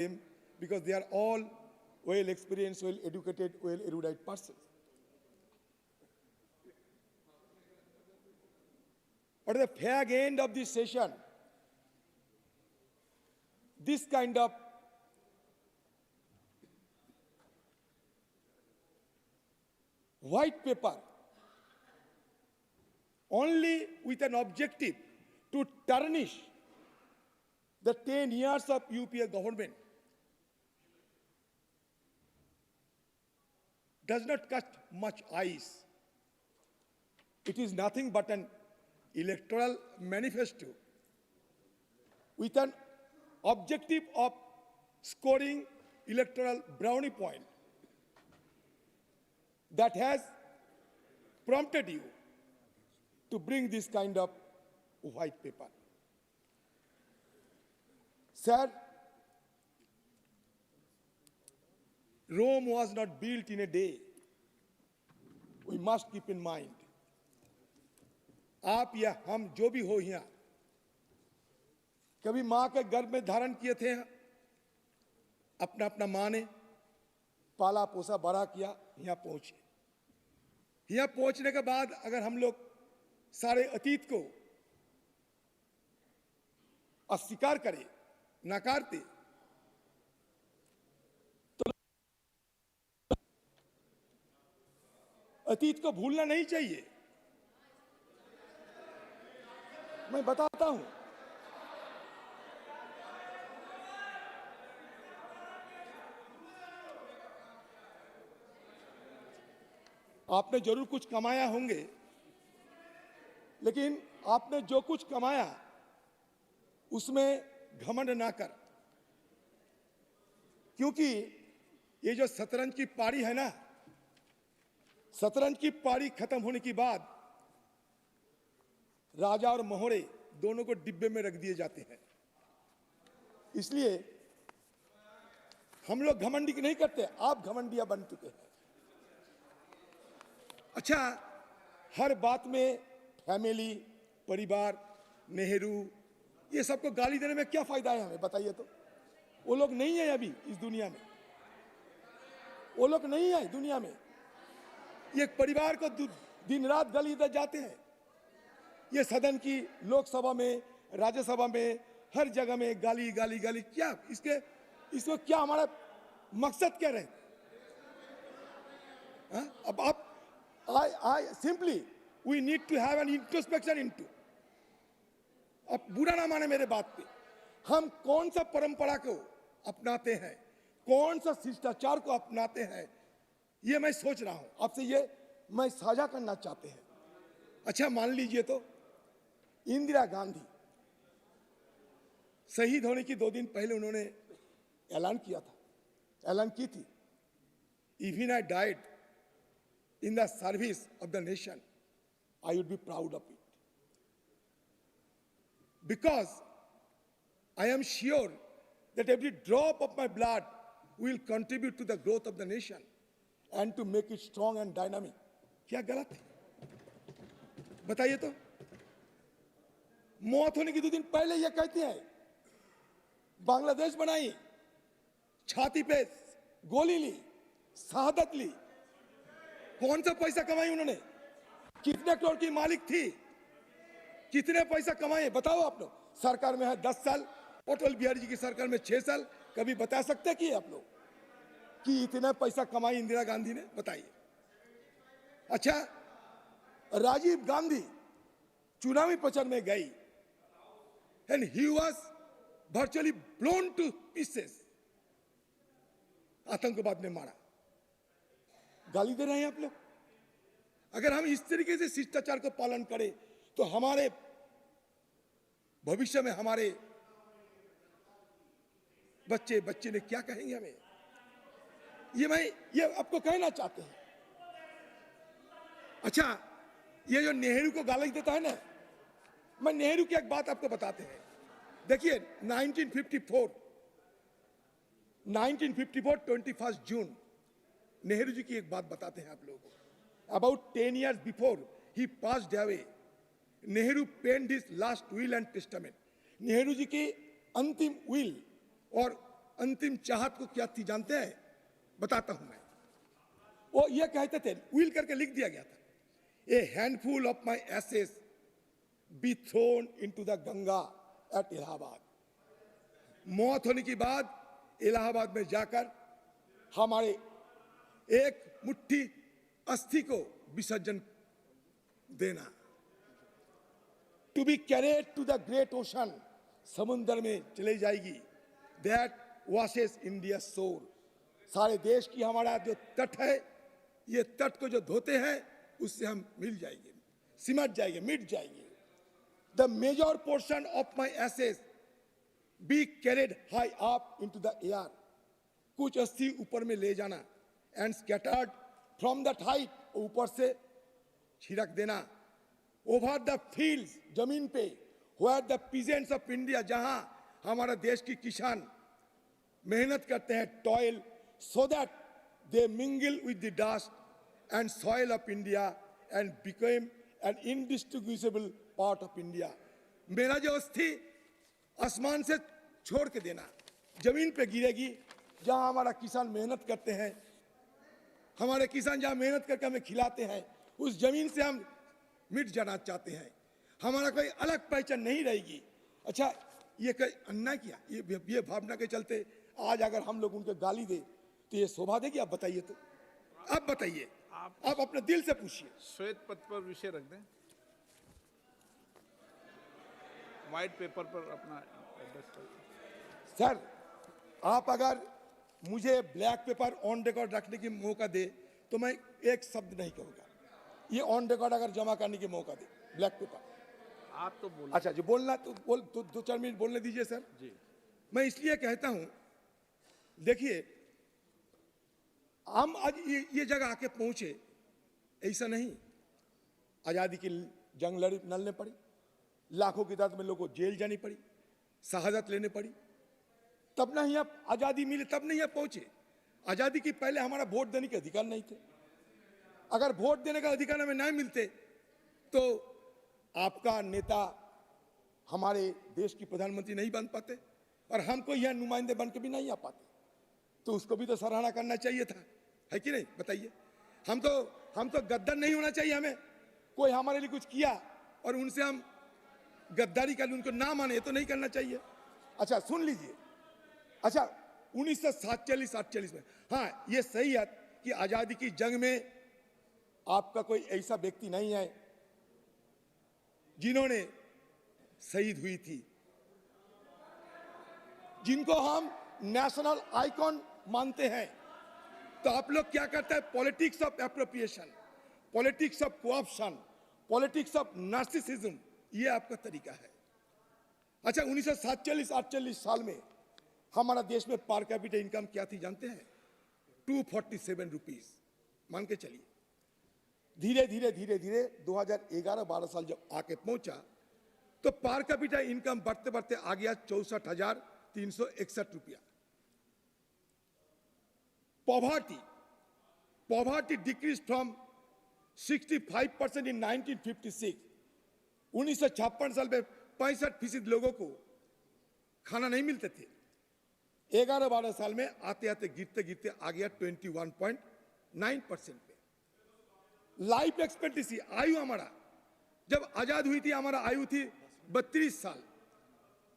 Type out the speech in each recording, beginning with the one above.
them because they are all well experienced, well educated, well erudite persons. But at the fag end of this session, this kind of white paper, only with an objective to tarnish the 10 years of UPA government, does not catch much eyes. It is nothing but an electoral manifesto with an objective of scoring electoral brownie point that has prompted you to bring this kind of white paper. Sir, Rome was not built in a day. We must keep in mind. आप या हम जो भी हो यहाँ कभी माँ के गर्भ में धारण किए थे, अपना अपना माँ ने पाला पोसा बड़ा किया, यहाँ पहुंचे। यहाँ पहुंचने के बाद अगर हम लोग सारे अतीत को अस्वीकार करें, नकारते, तो अतीत को भूलना नहीं चाहिए। मैं बताता हूं, आपने जरूर कुछ कमाया होंगे, लेकिन आपने जो कुछ कमाया उसमें घमंड ना कर, क्योंकि ये जो शतरंज की पारी है ना, शतरंज की पारी खत्म होने के बाद राजा और मोहरे दोनों को डिब्बे में रख दिए जाते हैं। इसलिए हम लोग घमंडी नहीं करते, आप घमंडिया बन चुके हैं। अच्छा, हर बात में फैमिली, परिवार, नेहरू, ये सबको गाली देने में क्या फायदा है हमें, बताइए तो। वो लोग नहीं है अभी इस दुनिया में, वो लोग नहीं है दुनिया में। ये परिवार को दिन रात गाली दे जाते हैं। ये सदन की, लोकसभा में, राज्यसभा में, हर जगह में गाली गाली गाली। क्या इसको क्या हमारा मकसद क्या रहे? अब आप I simply we need to have an introspection into. अब बुरा ना माने मेरे बात पे, हम कौन सा परंपरा को अपनाते हैं, कौन सा शिष्टाचार को अपनाते हैं, ये मैं सोच रहा हूं, आपसे ये मैं साझा करना चाहते हैं। अच्छा, मान लीजिए तो इंदिरा गांधी शहीद होने की 2 दिन पहले उन्होंने ऐलान की थी, even I died in the service of the nation, I would be proud of it. Because I am sure that every drop of my blood will contribute to the growth of the nation and to make it strong and dynamic. क्या गलत है? बताइए तो। मौत होने की 2 दिन पहले ये कहते हैं, बांग्लादेश बनाई, छाती पे गोली ली, शहादत ली। कौन सा पैसा कमाई उन्होंने? कितने करोड़ की मालिक थी? कितने पैसा कमाए बताओ आप लोग। सरकार में है 10 साल, अटल बिहारी जी की सरकार में 6 साल। कभी बता सकते कि आप लोग कि इतना पैसा कमाई इंदिरा गांधी ने? बताइए। अच्छा, राजीव गांधी चुनावी प्रचार में गई and he was virtually blown two pieces. आतंकवाद ने मारा। गाली दे रहे हैं आप लोग। अगर हम इस तरीके से शिष्टाचार को पालन करें तो हमारे भविष्य में हमारे बच्चे ने क्या कहेंगे हमें? ये आपको कहना चाहते हैं। अच्छा, ये जो नेहरू को गाली देता है ना, मैं नेहरू की एक बात आपको बताते हैं। देखिए 1954 21 जून, नेहरू जी की एक बात बताते हैं आप लोगों को। About 10 years before he passed away, Nehru penned his last will and testament. Nehru ji की अंतिम विल और अंतिम चाहत को क्या थी जानते हैं? बताता हूं मैं। वो ये कहते थे, विल करके लिख दिया गया था, a handful of my ashes be thrown into the Ganga at Allahabad. मौत होने के बाद इलाहाबाद में जाकर हमारे एक मुट्ठी अस्थि को विसर्जन देना। To be carried to the great ocean, समुद्र में चली जाएगी, दैट वॉशेस इंडिया शोर। सारे देश की हमारा जो तट है, ये तट को जो धोते हैं उससे हम मिल जाएंगे, सिमट जाएंगे, मिट जाएंगे। The major portion of my ashes be carried high up into the air, कुछ अस्थि ऊपर में ले जाना, and scattered from that height, ऊपर से छिड़क देना, ओवर द फील्ड्स, जमीन पे, where the peasants of India, जहां हमारा देश की किसान मेहनत करते हैं, toil, so that they mingle with the dust and soil of India and became an indistinguishable part of India. मेरा जो अस्थि आसमान से छोड़ के देना, जमीन पे गिरेगी, जहां हमारा किसान मेहनत करते हैं, हमारे किसान जहां मेहनत करके हमें खिलाते हैं, उस जमीन से हम मिट जाना चाहते हैं, हमारा कोई अलग पहचान नहीं रहेगी। अच्छा, ये कोई अन्याय किया, ये भावना के चलते आज अगर हम लोग उनको गाली दे तो ये शोभा देगी? आप बताइए तो, आप बताइए, आप अपने दिल से पूछिए। श्वेत पत्र पर विषय रख दें, व्हाइट पेपर पर अपना एड्रेस कर। सर, आप अगर मुझे ब्लैक पेपर ऑन रिकॉर्ड रखने की मौका दे तो मैं एक शब्द नहीं कहूंगा। ये ऑन रिकॉर्ड अगर जमा करने की मौका दे, ब्लैक पेपर, आप तो बोल, अच्छा जो बोलना तो बोल, 2-4 मिनट बोलने दीजिए सर जी। मैं इसलिए कहता हूं, देखिए हम आज ये जगह आके पहुंचे, ऐसा नहीं, आजादी की जंग लड़ने पड़ी, लाखों की तादाद में लोगों को जेल जानी पड़ी, शहादत लेने पड़ी, तब नहीं आप आजादी मिली, तब नहीं आप पहुंचे। आजादी की पहले हमारा वोट देने के अधिकार नहीं थे। अगर वोट देने का अधिकार हमें नहीं मिलते तो आपका नेता हमारे देश की प्रधानमंत्री नहीं बन पाते, और हमको यह नुमाइंदे बन के भी नहीं आ पाते, तो उसको भी तो सराहना करना चाहिए था, है कि नहीं? बताइए। हम तो गद्दार नहीं होना चाहिए। हमें कोई हमारे लिए कुछ किया और उनसे हम गद्दारी कर, उनको ना माने, तो नहीं करना चाहिए। अच्छा सुन लीजिए, अच्छा 1947-48 में, हाँ ये सही है कि आजादी की जंग में आपका कोई ऐसा व्यक्ति नहीं है जिन्होंने शहीद हुई थी, जिनको हम नेशनल आइकॉन मानते हैं। तो आप लोग क्या करते हैं? Politics of appropriation, politics of co-option, politics of narcissism, ये आपका तरीका है। अच्छा 1947-48 साल में हमारा देश में पर कैपिटा इनकम क्या थी जानते हैं? 247 रुपीज। मान के चलिए धीरे धीरे 2011-12 साल जब आके पहुंचा तो पर कैपिटा इनकम बढ़ते बढ़ते आ गया 64,361 रुपया। पॉवर्टी डिक्रीज फ्रॉम 65% इन 1956। 1956 साल में 65% लोगों को खाना नहीं मिलते थे। 11-12 साल में आते आते गिरते गिरते आ गया 21.9% पे। लाइफ एक्सपेक्टेंसी, आयु हमारा जब आजाद हुई थी, हमारा आयु थी 32 साल,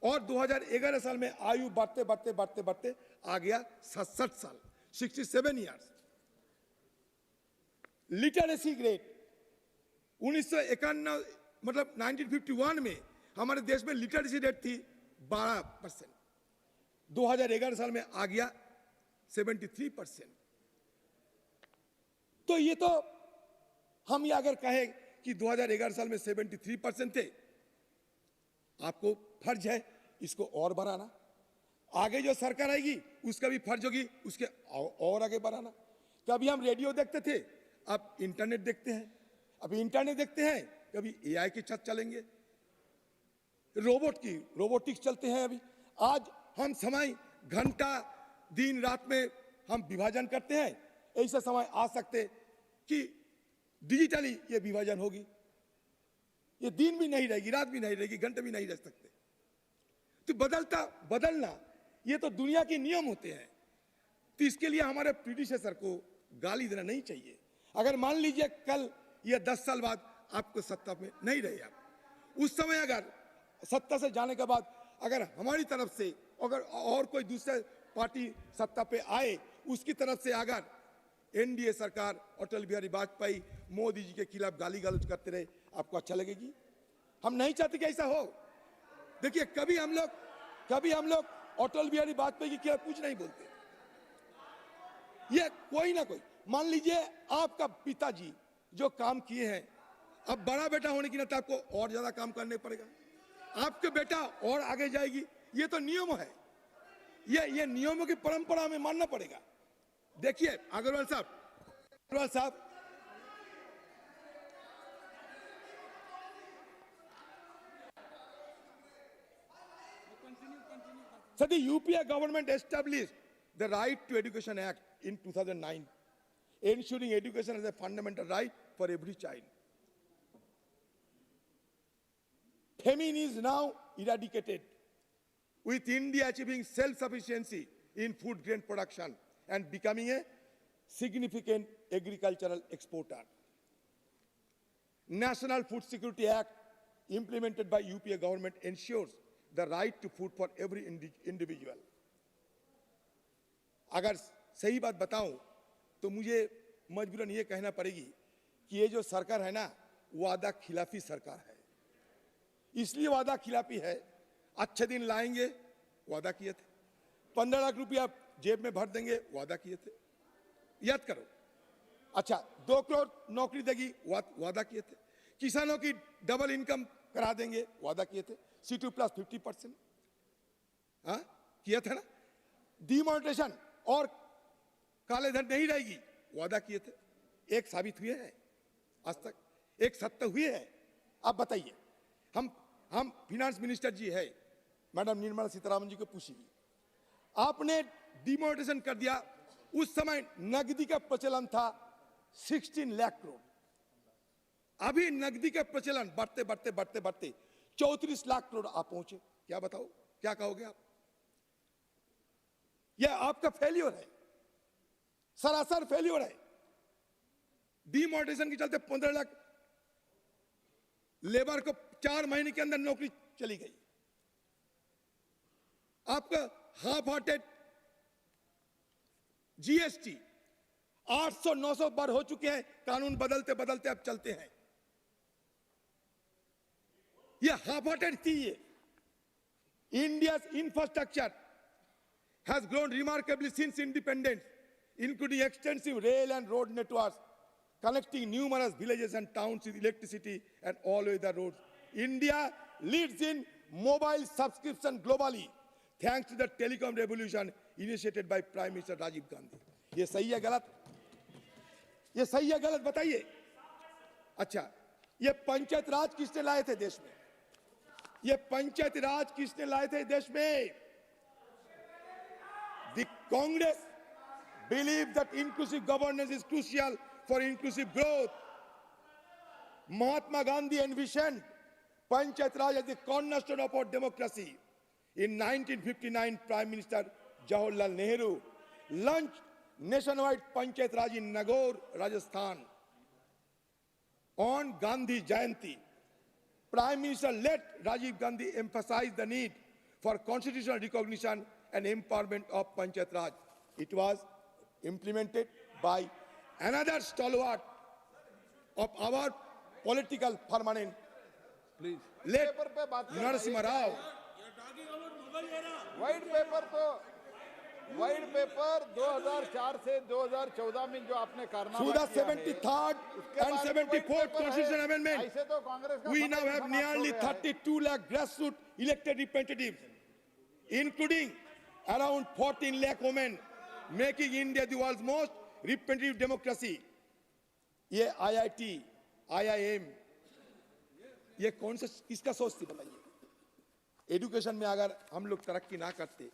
और 2011 साल में आयु बढ़ते बढ़ते बढ़ते बढ़ते आ गया 67 साल, 67 ईयर्स। लिटरेसी रेट 1991 मतलब 1951 में हमारे देश में लिटरेसी रेट थी 12%, 2011 साल में आ गया 73%। तो ये तो हम ये अगर कहें कि 2011 साल में 73% थे, आपको फर्ज है इसको और बढ़ाना। आगे जो सरकार आएगी उसका भी फर्ज होगी उसके और आगे बढ़ाना। कभी हम रेडियो देखते थे, अब इंटरनेट देखते हैं, अभी इंटरनेट देखते हैं, कभी एआई के छत चलेंगे, रोबोटिक्स चलते हैं। अभी आज हम समय घंटा दिन रात में हम विभाजन करते हैं, ऐसा समय आ सकते कि डिजिटली ये विभाजन होगी, ये दिन भी नहीं रहेगी, रात भी नहीं रहेगी, घंटे भी नहीं रह सकते। तो बदलना ये तो दुनिया के नियम होते हैं। तो इसके लिए हमारे प्रीडिसेसर को गाली देना नहीं चाहिए। अगर मान लीजिए कल या 10 साल बाद आपको सत्ता में नहीं रहे आप, उस समय अगर सत्ता से जाने के बाद अगर हमारी तरफ से अगर और कोई दूसरे पार्टी सत्ता पे आए, उसकी तरफ से अगर एनडीए सरकार अटल बिहारी वाजपेयी मोदी जी के खिलाफ गाली गलौज करते रहे, आपको अच्छा लगेगी? हम नहीं चाहते कि ऐसा हो। देखिए कभी हम लोग अटल बिहारी वाजपेयी के खिलाफ कुछ नहीं बोलते। ये कोई ना कोई, मान लीजिए आपका पिताजी जो काम किए हैं, अब बड़ा बेटा होने की नाते आपको और ज्यादा काम करने पड़ेगा, आपके बेटा और आगे जाएगी। ये तो नियम है, ये नियमों की परंपरा में मानना पड़ेगा। देखिए अग्रवाल साहब So the UPA government established the Right to Education Act in 2009, ensuring education as a fundamental right for every child. Famine is now eradicated, with India achieving self-sufficiency in food grain production and becoming a significant agricultural exporter. National Food Security Act implemented by UPA government ensures the right to food for every individual. अगर सही बात बताऊं तो मुझे मजबूरन ये कहना पड़ेगी कि ये जो सरकार है ना, वादा खिलाफी सरकार है। इसलिए वादा खिलाफी है, अच्छे दिन लाएंगे वादा किए थे, 15 लाख रुपया जेब में भर देंगे वादा किए थे, याद करो। अच्छा 2 करोड़ नौकरी देगी वादा किए थे, किसानों की डबल इनकम करा देंगे वादा किए थे, C2 प्लस 50% किया था ना, डिमोनेटाइजेशन और काले धन नहीं रहेगी वादा किए थे। एक साबित हुए हैं आज तक, एक सत्य हुए है? आप बताइए। हम फिनांस मिनिस्टर जी है मैडम निर्मला सीतारामन जी को पूछिए, आपने डिमोनेटाइजेशन कर दिया, उस समय नकदी का प्रचलन था 16 लाख करोड़, अभी नकदी का प्रचलन बढ़ते बढ़ते बढ़ते बढ़ते 34 लाख करोड़ आप पहुंचे। क्या बताओ, क्या कहोगे आप? यह आपका फेल्योर है, सरासर फेल्योर है। डिमोनेटाइजेशन के चलते 15 लाख लेबर को 4 महीने के अंदर नौकरी चली गई। आपका हाफ हार्टेड जीएसटी 800-900 बार हो चुके हैं, कानून बदलते बदलते अब चलते हैं। ये हाफ हार्टेड थी। ये India's infrastructure has grown remarkably since independence, including extensive rail and road networks connecting numerous villages and towns with electricity and all-weather roads. India leads in mobile subscription globally, thanks to the telecom revolution initiated by Prime Minister Rajiv Gandhi. ये सही है गलत? ये सही है गलत बताइए। अच्छा, ये पंचायत राज किसने लाए थे देश में? ये पंचायत राज किसने लाए थे देश में? The Congress believes that inclusive governance is crucial for inclusive growth. Mahatma Gandhi envisioned Panchayat Raj as the cornerstone of our democracy. In 1959, Prime Minister Jawaharlal Nehru launched nationwide Panchayat Raj in Nagaur, Rajasthan. On Gandhi Jayanti, Prime Minister let Rajiv Gandhi emphasize the need for constitutional recognition and empowerment of Panchayat Raj. It was implemented by another stalwart of our political permanent, please late Narasimha Rao. White paper 2004 से 2014 में जो आपने कारनामा Through the किया है, 73rd and 74th Constitutional Amendment, ऐसे तो कांग्रेस का we now समर्थन have समाप्त nearly हो गया है। 32 lakh grassroots elected representatives, including around 14 lakh women, making India the world's most representative democracy. ये IIT, IIM, ये कौन सा किसका सोच थी बताइए? एजुकेशन में अगर हम लोग तरक्की ना करते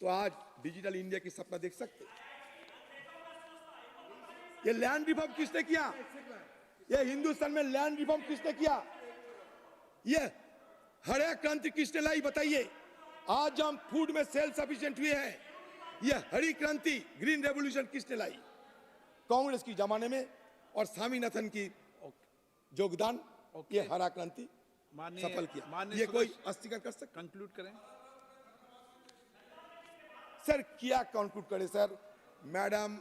तो आज डिजिटल इंडिया की सपना देख सकते। ये लैंड रिफॉर्म किसने किया? ये हिंदुस्तान में लैंड रिफॉर्म किसने किया? ये हरित क्रांति किसने लाई बताइए? आज हम फूड में सेल्फ सफिशिएंट हुए हैं। यह हरी क्रांति, ग्रीन रेवोल्यूशन किसने लाई? कांग्रेस की जमाने में और स्वामीनाथन की योगदान, ये हरा क्रांति सफल किया। ये कोई अस्वीकार कर सकता? कंक्लूड करें सर। क्या कंक्लूड करें सर? मैडम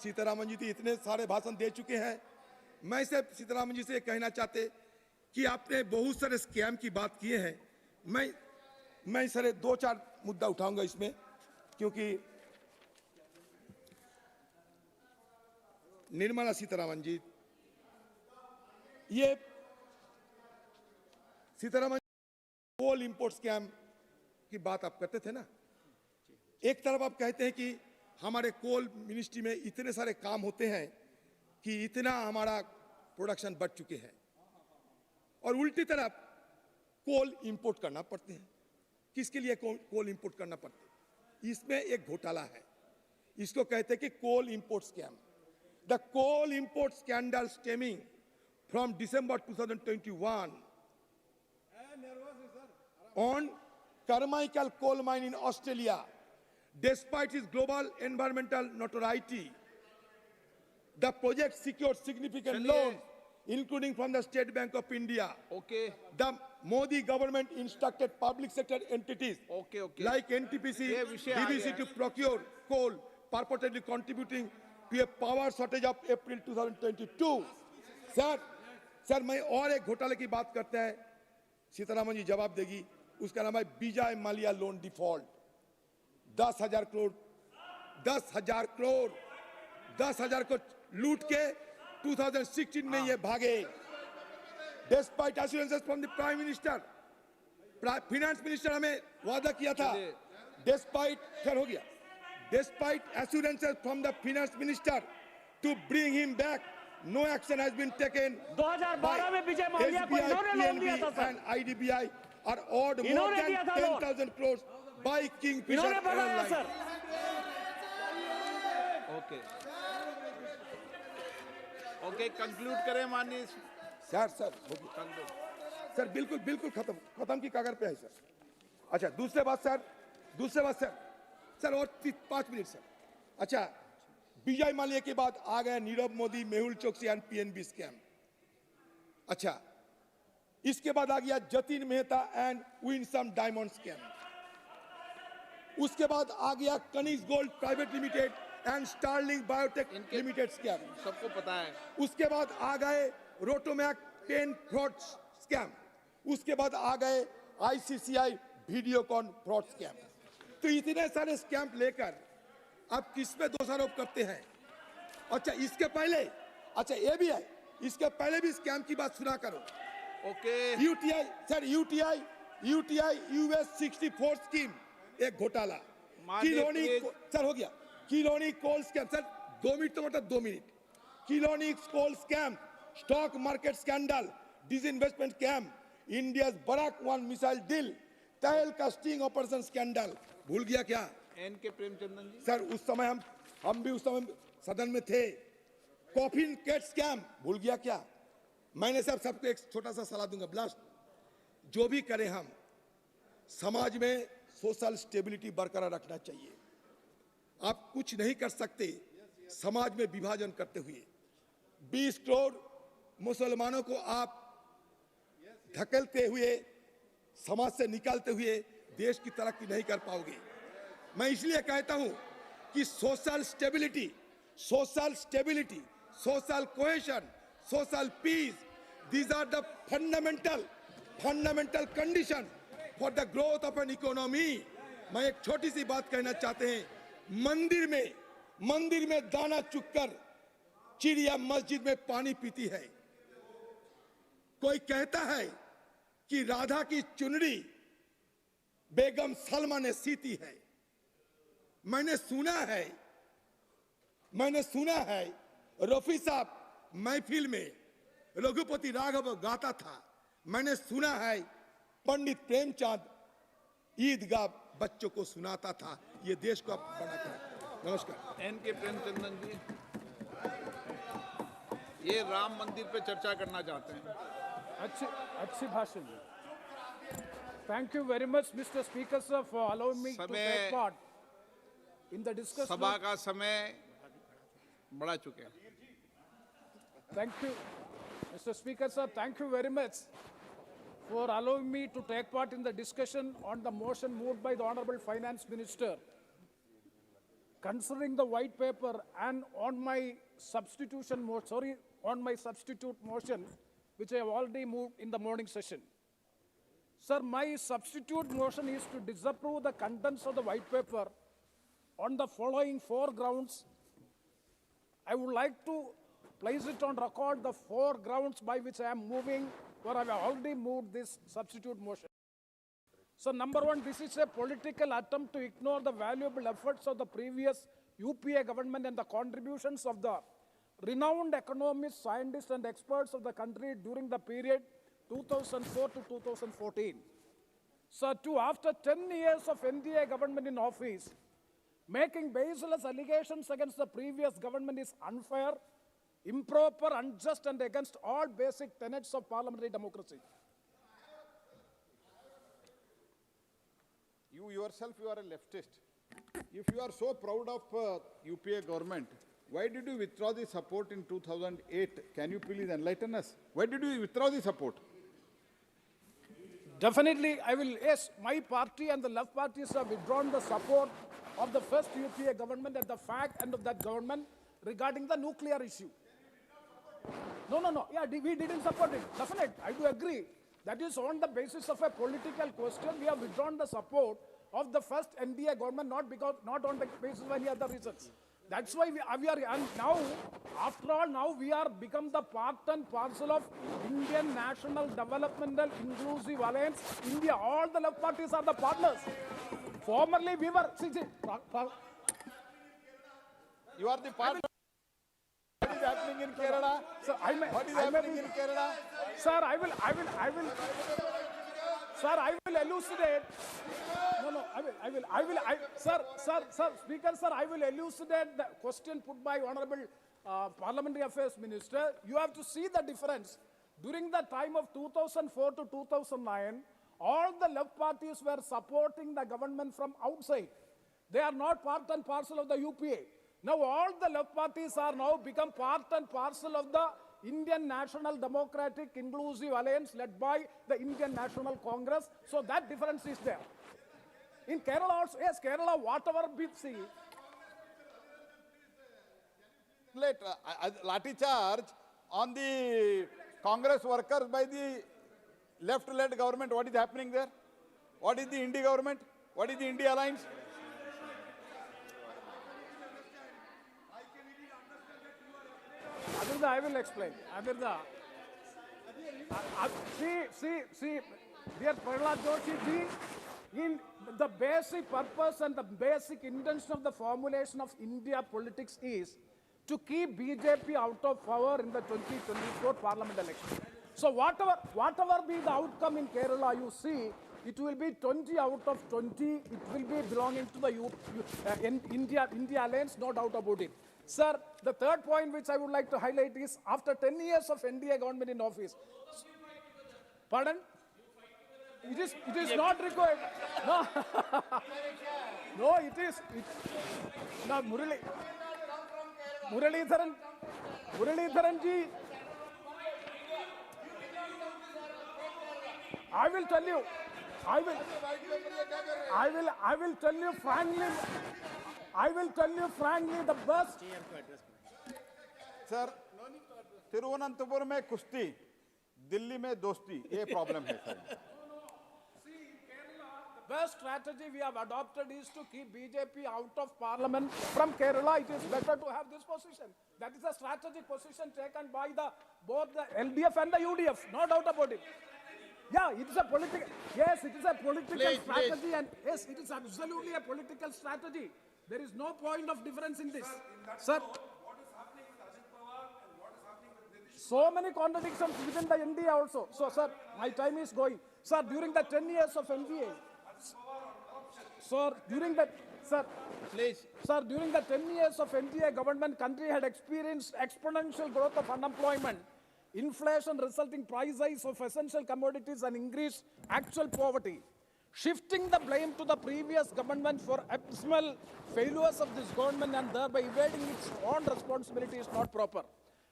सीतारामन जी इतने सारे भाषण दे चुके हैं। मैं सिर्फ सीतारामन जी से कहना चाहते कि आपने बहुत सारे स्कैम की बात किए हैं। मैं सर 2-4 मुद्दा उठाऊंगा इसमें, क्योंकि निर्मला सीतारामन जी, ये सीतारामन कोल इंपोर्ट स्कैम की बात आप करते थे ना। एक तरफ आप कहते हैं कि हमारे कोल मिनिस्ट्री में इतने सारे काम होते हैं कि इतना हमारा प्रोडक्शन बढ़ चुके हैं, और उल्टी तरफ कोल इंपोर्ट करना पड़ते हैं। किसके लिए कोल इंपोर्ट करना पड़ता है? इसमें एक घोटाला है, इसको कहते हैं कि coal import scam. The coal import scandal stemming from December 2021 on Carmichael coal mine in Australia. Despite its global environmental notoriety, the project secured significant loans, including from the State Bank of India. Okay. The Modi government instructed public sector entities like NTPC, BBC to procure coal, purportedly contributing to a power shortage of April 2022. Sir मैं और एक घोटाले की बात करते हैं, सीतारामन जी जवाब देगी। उसका नाम है विजय माल्या लोन डिफॉल्ट। 10,000 करोड़ 10,000 को लूट के 2016 में ये भागे। Despite assurances from the Prime Minister, Finance Minister हमें वादा किया था। Despite assurances from the Finance Minister to bring him back, no action has been taken. 2012 में विजय माल्या को इन्होंने लोन दिया था sir. and IDBI are owed more than 10,000 crores by Kingfisher इन्होंने बनाया Airlines. सर। ओके कंक्लूड करें माननीय सर बिल्कुल खत्म की कागर पे है सर। अच्छा दूसरे बात सर और 5 मिनट सर। अच्छा, विजय माल्या के बाद आ गया Nirav Modi, Mehul Choksi and PNB scam. अच्छा, इसके बाद आ गया Jatin Mehta and Winsome diamond scam. उसके बाद आ गया Kanishk gold private limited and Sterling biotech limited scam. सबको पता है। उसके बाद आ गए रोटोमैक पेन फ्रॉड स्कैम। उसके बाद आ गए ICCI वीडियोकॉन फ्रॉड स्कैम। तो इतने सारे स्कैम लेकर आप किस पे दोषारोप करते हैं? अच्छा इसके पहले, अच्छा ये भी है, इसके पहले भी स्कैम की बात सुना करो। ओके UTI US 64 स्कीम एक घोटाला। किलोनी सर हो गया, किलोनी कोल स्कैम। सर 2 मिनट तो मतलब 2 मिनट। किलोनी coal scam, stock market scandal, disinvestment scam, India Barak 1 missile deal, Tehelka sting operation scandal. भूल गया क्या? NK प्रेमचंदन जी सर उस समय हम भी उस समय सदन में थे। कॉफिन कैट स्कैम भूल गया क्या? मैंने सबको एक छोटा सा सलाह दूंगा, ब्लास्ट जो भी करें हम समाज में सोशल स्टेबिलिटी बरकरार रखना चाहिए। आप कुछ नहीं कर सकते समाज में विभाजन करते हुए। 20 करोड़ मुसलमानों को आप धकेलते हुए, समाज से निकालते हुए देश की तरक्की नहीं कर पाओगे। मैं इसलिए कहता हूं कि social stability, social cohesion, social peace, these are the fundamental condition for the growth of an economy. मैं एक छोटी सी बात कहना चाहते हैं, मंदिर में दाना चुगकर चिड़िया मस्जिद में पानी पीती है। कोई कहता है कि राधा की चुनरी बेगम सलमा ने सीती है। मैंने सुना है रफी साहब महफिल में रघुपति राघव गाता था। मैंने सुना है पंडित प्रेमचंद ईदगाह बच्चों को सुनाता था। ये देश को आप बनाता है। नमस्कार। NK प्रेमचंदन जी, ये राम मंदिर पे चर्चा करना चाहते हैं। अच्छी भाषण। Thank you very much, Mr. Speaker, sir, for allowing me to take part in the discussion. सभा का समय बढ़ा चुके हैं. Thank you, Mr. Speaker, sir. Thank you very much for allowing me to take part in the discussion on the motion moved by the Honorable Finance Minister considering the white paper and on my substitute motion, which I have already moved in the morning session. Sir, my substitute motion is to disapprove the contents of the white paper on the following 4 grounds. I would like to place it on record the 4 grounds by which I am moving, or I have already moved this substitute motion. So number 1, this is a political attempt to ignore the valuable efforts of the previous UPA government and the contributions of the renowned economists, scientists and experts of the country during the period 2004 to 2014. So after 10 years of NDA government in office, making baseless allegations against the previous government is unfair, improper, unjust and against all basic tenets of parliamentary democracy. You yourself, you are a leftist. If you are so proud of UPA government, why did you withdraw the support in 2008? Can you please enlighten us? Why did you withdraw the support? Definitely, I will, yes, my party and the left parties have withdrawn the support of the first UPA government and the fact end of that government regarding the nuclear issue. No. Yeah, we didn't support it. Definitely, I do agree. That is on the basis of a political question. We have withdrawn the support of the first NDA government, not on the basis of any other reasons. That's why we are, and now, after all, now we are become the part and parcel of Indian National Developmental Inclusive Alliance. India, all the left parties are the partners. Formerly, we were. You are the partner. What is happening in Kerala? Sir, What is happening in Kerala? Sir, I will elucidate. Sir, Speaker, sir, I will elucidate the question put by Honorable Parliamentary Affairs Minister. You have to see the difference. During the time of 2004 to 2009, all the left parties were supporting the government from outside. They are not part and parcel of the UPA. Now all the left parties are now become part and parcel of the Indian National Democratic Inclusive Alliance led by the Indian National Congress. So that difference is there. In Kerala also, yes, Kerala, whatever we see. Lathi charge on the Congress workers by the left-led government. What is happening there? What is the India government? What is the India Alliance? I will explain. See, dear Prahlad Joshi ji, in the basic purpose and the basic intention of the formulation of India politics is to keep BJP out of power in the 2024 parliament election. So whatever be the outcome in Kerala, you see, it will be 20 out of 20. It will be belonging to the India Alliance, no doubt about it. Sir, the third point which I would like to highlight is after 10 years of NDA government in office. Pardon? It is not required. No. No, it is. Now, Muralidharan ji, I will tell you. I will tell you frankly. I will tell you frankly the best. Sir, Thiruvananthapuram में कुश्ती, दिल्ली में दोस्ती, ये problem है sir. The best strategy we have adopted is to keep BJP out of parliament. From Kerala, it is better to have this position. That is a strategic position taken by both the LDF and the UDF, no doubt about it. Yeah, it is a political. Yes, it is a political strategy, and yes, it is absolutely a political strategy. There is no point of difference in this. Sir, what is happening with Ajit Pawar and what is happening with Nitish? So many contradictions within the NDA also. So, sir, my time is going. Sir, during the 10 years of NDA, during the 10 years of NDA government, country had experienced exponential growth of unemployment, inflation resulting price rise of essential commodities and increased actual poverty. shifting the blame to the previous government for abysmal failures of this government and thereby evading its own responsibility is not proper.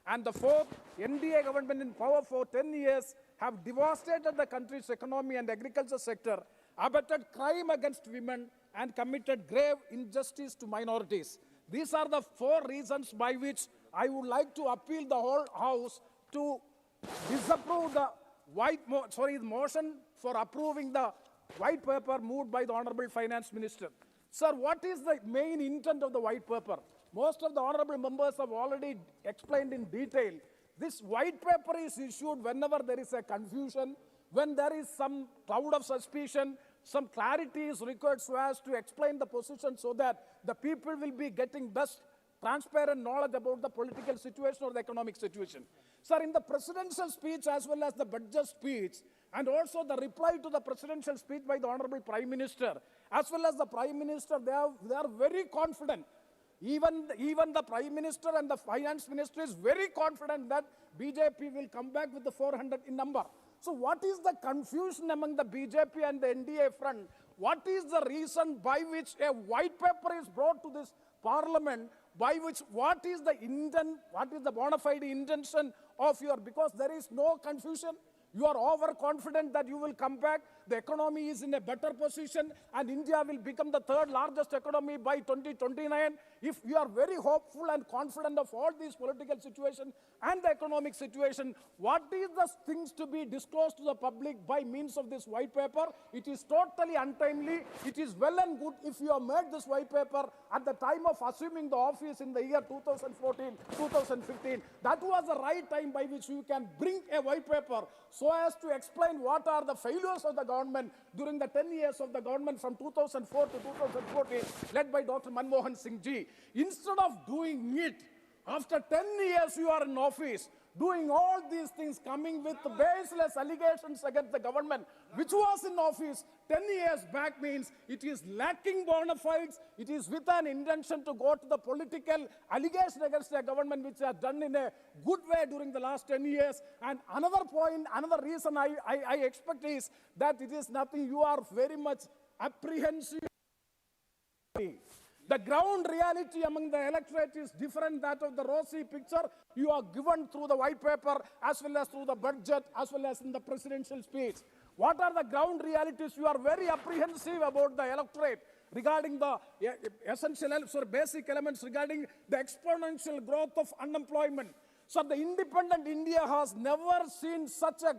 And the fourth, NDA government in power for 10 years have devastated the country's economy and agriculture sector, abetted crime against women, and committed grave injustice to minorities. These are the 4 reasons by which I would like to appeal the whole House to disapprove the motion for approving the white paper moved by the Honorable Finance Minister. Sir, what is the main intent of the white paper? Most of the honorable members have already explained in detail. This white paper is issued whenever there is a confusion, when there is some cloud of suspicion, some clarity is required so as to explain the position so that the people will be getting best transparent knowledge about the political situation or the economic situation. Sir, in the presidential speech as well as the budget speech, and also the reply to the presidential speech by the Honorable Prime Minister, as well as the Prime Minister, they are very confident. Even the Prime Minister and the Finance Minister is very confident that BJP will come back with the 400 in number. So what is the confusion among the BJP and the NDA front? What is the reason by which a white paper is brought to this parliament, by which what is the intent, what is the bona fide intention of your, because there is no confusion. You are overconfident that you will come back. The economy is in a better position and India will become the 3rd largest economy by 2029. If you are very hopeful and confident of all these political situation and the economic situation, what is the things to be disclosed to the public by means of this white paper? It is totally untimely. It is well and good if you have made this white paper at the time of assuming the office in the year 2014, 2015. That was the right time by which you can bring a white paper so as to explain what are the failures of the government during the 10 years of the government from 2004 to 2014, led by Dr. Manmohan Singh Ji. Instead of doing it, after 10 years you are in office, doing all these things, coming with baseless allegations against the government, which was in office 10 years back, means it is lacking bona fides. It is with an intention to go to the political allegation against the government, which has done in a good way during the last 10 years. And another point, another reason I expect is that it is nothing, you are very much apprehensive. The ground reality among the electorate is different that of the rosy picture you are given through the white paper as well as through the budget as well as in the presidential speech. What are the ground realities? You are very apprehensive about the electorate regarding the essential, basic elements regarding the exponential growth of unemployment. So the independent India has never seen such a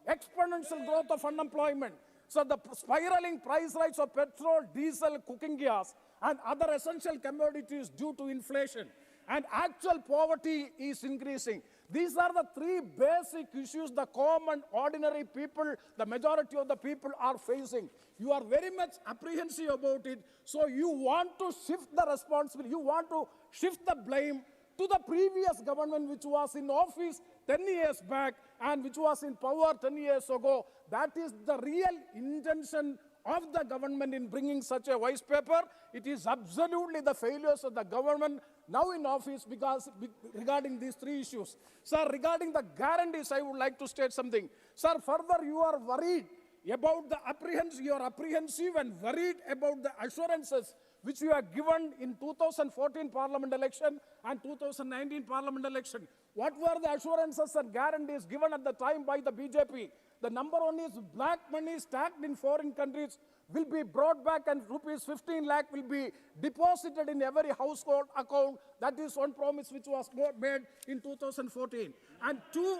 exponential growth of unemployment. So the spiraling price rise of petrol, diesel, cooking gas, and other essential commodities due to inflation. And actual poverty is increasing. These are the 3 basic issues the common, ordinary people, the majority of the people are facing. You are very much apprehensive about it. So you want to shift the responsibility, you want to shift the blame to the previous government which was in office 10 years back and which was in power 10 years ago. That is the real intention of the government in bringing such a white paper. It is absolutely the failures of the government now in office because regarding these 3 issues. Sir, regarding the guarantees, I would like to state something. Sir, further you are worried about the apprehensive, you are apprehensive and worried about the assurances which you have given in 2014 parliament election and 2019 parliament election. What were the assurances and guarantees given at the time by the BJP? The number 1 is black money stacked in foreign countries will be brought back and rupees 15 lakh will be deposited in every household account. That is one promise which was made in 2014. And 2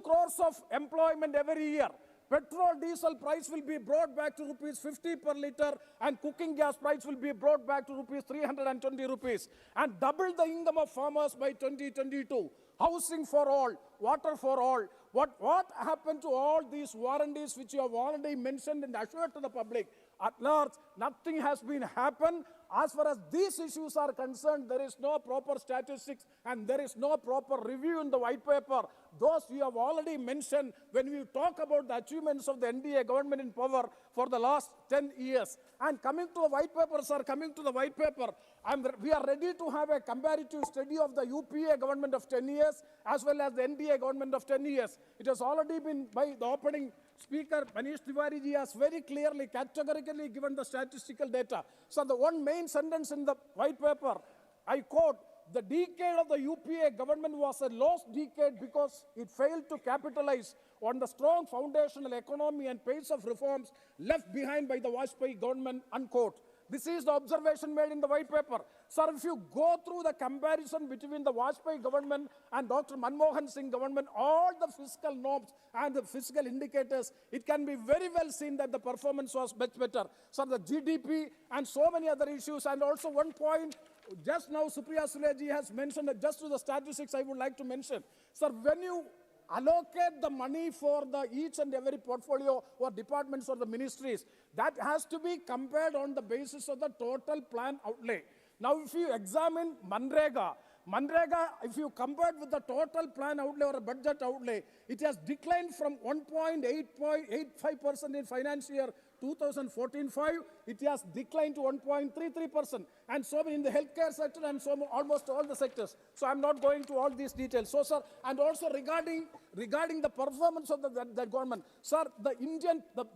crores of employment every year. Petrol, diesel price will be brought back to rupees 50 per litre and cooking gas price will be brought back to rupees 320 rupees. And double the income of farmers by 2022. Housing for all, water for all. What happened to all these warranties which you have already mentioned and assured to the public? At large, nothing has been happened. As far as these issues are concerned, there is no proper statistics and there is no proper review in the white paper. Those you have already mentioned when we talk about the achievements of the NDA government in power for the last 10 years. And coming to the white paper, sir, we are ready to have a comparative study of the UPA government of 10 years as well as the NDA government of 10 years. It has already been by the opening Speaker Manish Tiwari ji has very clearly, categorically given the statistical data. So the one main sentence in the white paper, I quote, the decade of the UPA government was a lost decade because it failed to capitalize on the strong foundational economy and pace of reforms left behind by the Vajpayee government, unquote. This is the observation made in the white paper. Sir, if you go through the comparison between the Vajpayee government and Dr. Manmohan Singh government, all the fiscal norms and the fiscal indicators, it can be very well seen that the performance was much better. Sir, the GDP and so many other issues, and also one point, just now Supriya Suleji has mentioned, just to the statistics I would like to mention. Sir, when you allocate the money for the each and every portfolio or departments or the ministries, that has to be compared on the basis of the total plan outlay. Now, if you examine Manrega, if you compare with the total plan outlay or budget outlay, it has declined from 1.85% in financial year 2014-5, it has declined to 1.33%. And so in the healthcare sector and so almost all the sectors. So I'm not going to all these details. So, sir, and also regarding the performance of the government, sir, the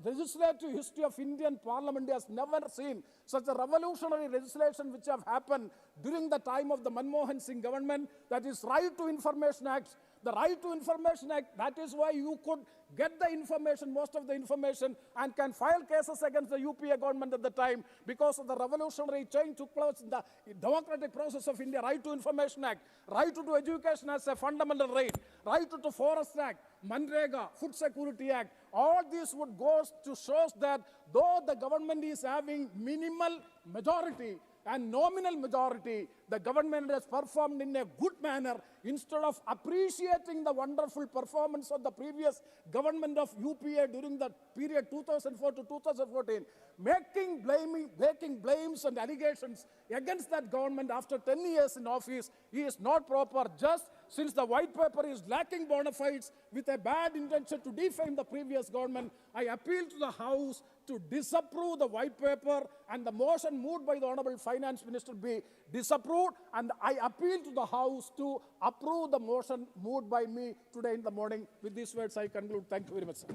legislative history of Indian Parliament has never seen such a revolutionary legislation which have happened during the time of the Manmohan Singh government, that is Right to Information Act. The Right to Information Act, that is why you could get the information, most of the information, and can file cases against the UPA government at the time because of the revolutionary change took place in the democratic process of India. Right to Information Act, right to education as a fundamental right, right to Forest Act, Manrega, Food Security Act, all these would go to show that though the government is having minimal majority and nominal majority, the government has performed in a good manner. Instead of appreciating the wonderful performance of the previous government of UPA during the period 2004 to 2014, making blames and allegations against that government after 10 years in office is not proper. Just since the white paper is lacking bona fides with a bad intention to defame the previous government, I appeal to the House to disapprove the white paper and the motion moved by the Honorable Finance Minister be disapproved, and I appeal to the House to approve the motion moved by me today in the morning. With these words, I conclude. Thank you very much, sir.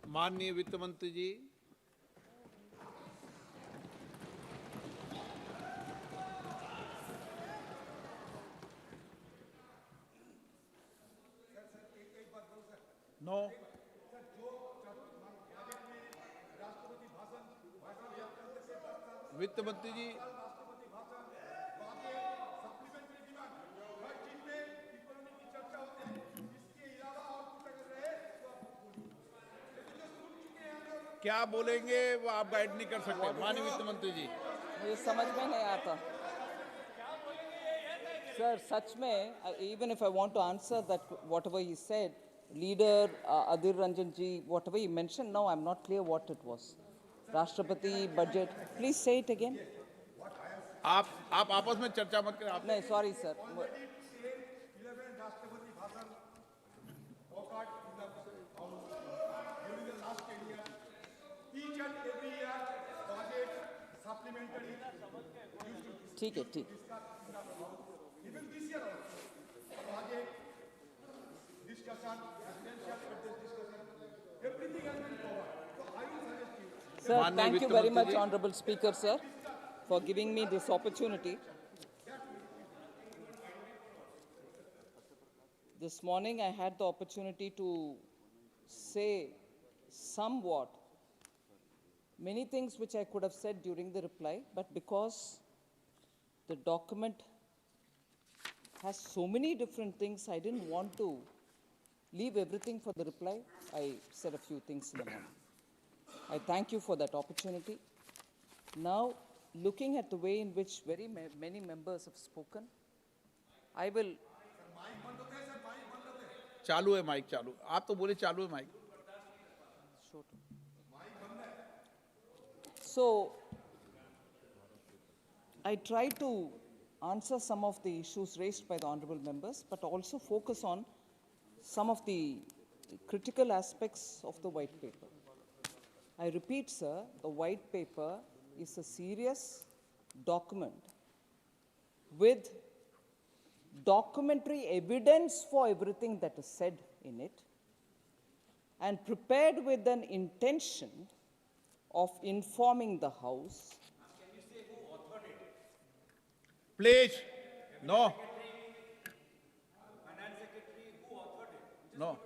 माननीय वित्त मंत्री जी, No. वित्त मंत्री जी, क्या बोलेंगे वो आप guide नहीं कर सकते। माननीय वित्त मंत्री जी, मुझे समझ में नहीं आता सर, सच में even if I want to answer that whatever he said, leader Adhir Ranjan ji, whatever he mentioned, now I'm not clear what it was. Rashtrapati budget, please say it again. आप आपस में चर्चा मत करें। आप नहीं, sorry sir. ठीक है, ठीक। Sir, thank you very much, Honorable Speaker, sir, for giving me this opportunity. This morning I had the opportunity to say somewhat many things which I could have said during the reply, but because the document has so many different things, I didn't want to leave everything for the reply. I said a few things in the morning. I thank you for that opportunity. Now, looking at the way in which many members have spoken, I will... चालू है mic, चालू। आप तो बोले चालू है mic. So, I try to answer some of the issues raised by the honorable members, but also focus on some of the critical aspects of the white paper. I repeat, sir, the white paper is a serious document with documentary evidence for everything that is said in it. and prepared with an intention of informing the House. Please. No. No.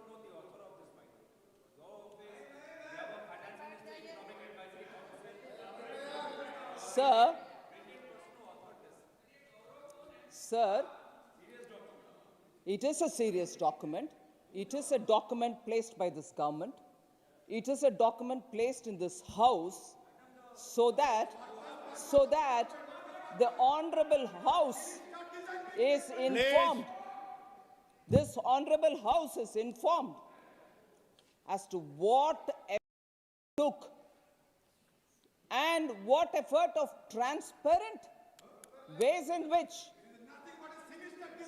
Sir, it is a serious document. It is a document placed by this government. It is a document placed in this House so that the Honorable House is informed. This Honorable House is informed as to what effort took and what effort of transparent ways in which.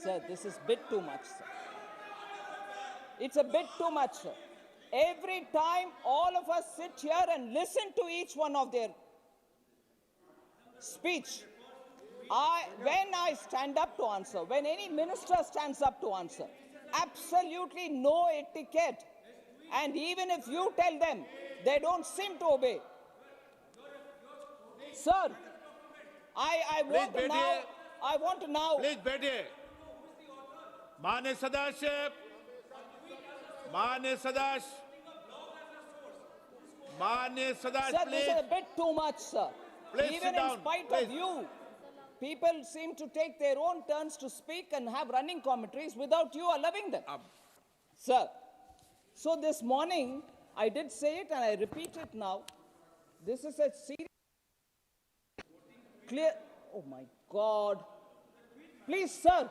Sir, this is a bit too much, sir. It's a bit too much, sir. Every time all of us sit here and listen to each one of their speech, when I stand up to answer, when any minister stands up to answer, absolutely no etiquette. And even if you tell them, they don't seem to obey. Sir, I want to now. Please, बैठिए. मान्य सदस्य. Sir, this is a bit too much, sir. Please even sit down. In spite Please. of you, people seem to take their own turns to speak and have running commentaries without you allowing them. Sir, so this morning, I did say it and I repeat it now. This is a serious, clear, oh my God. Please, sir.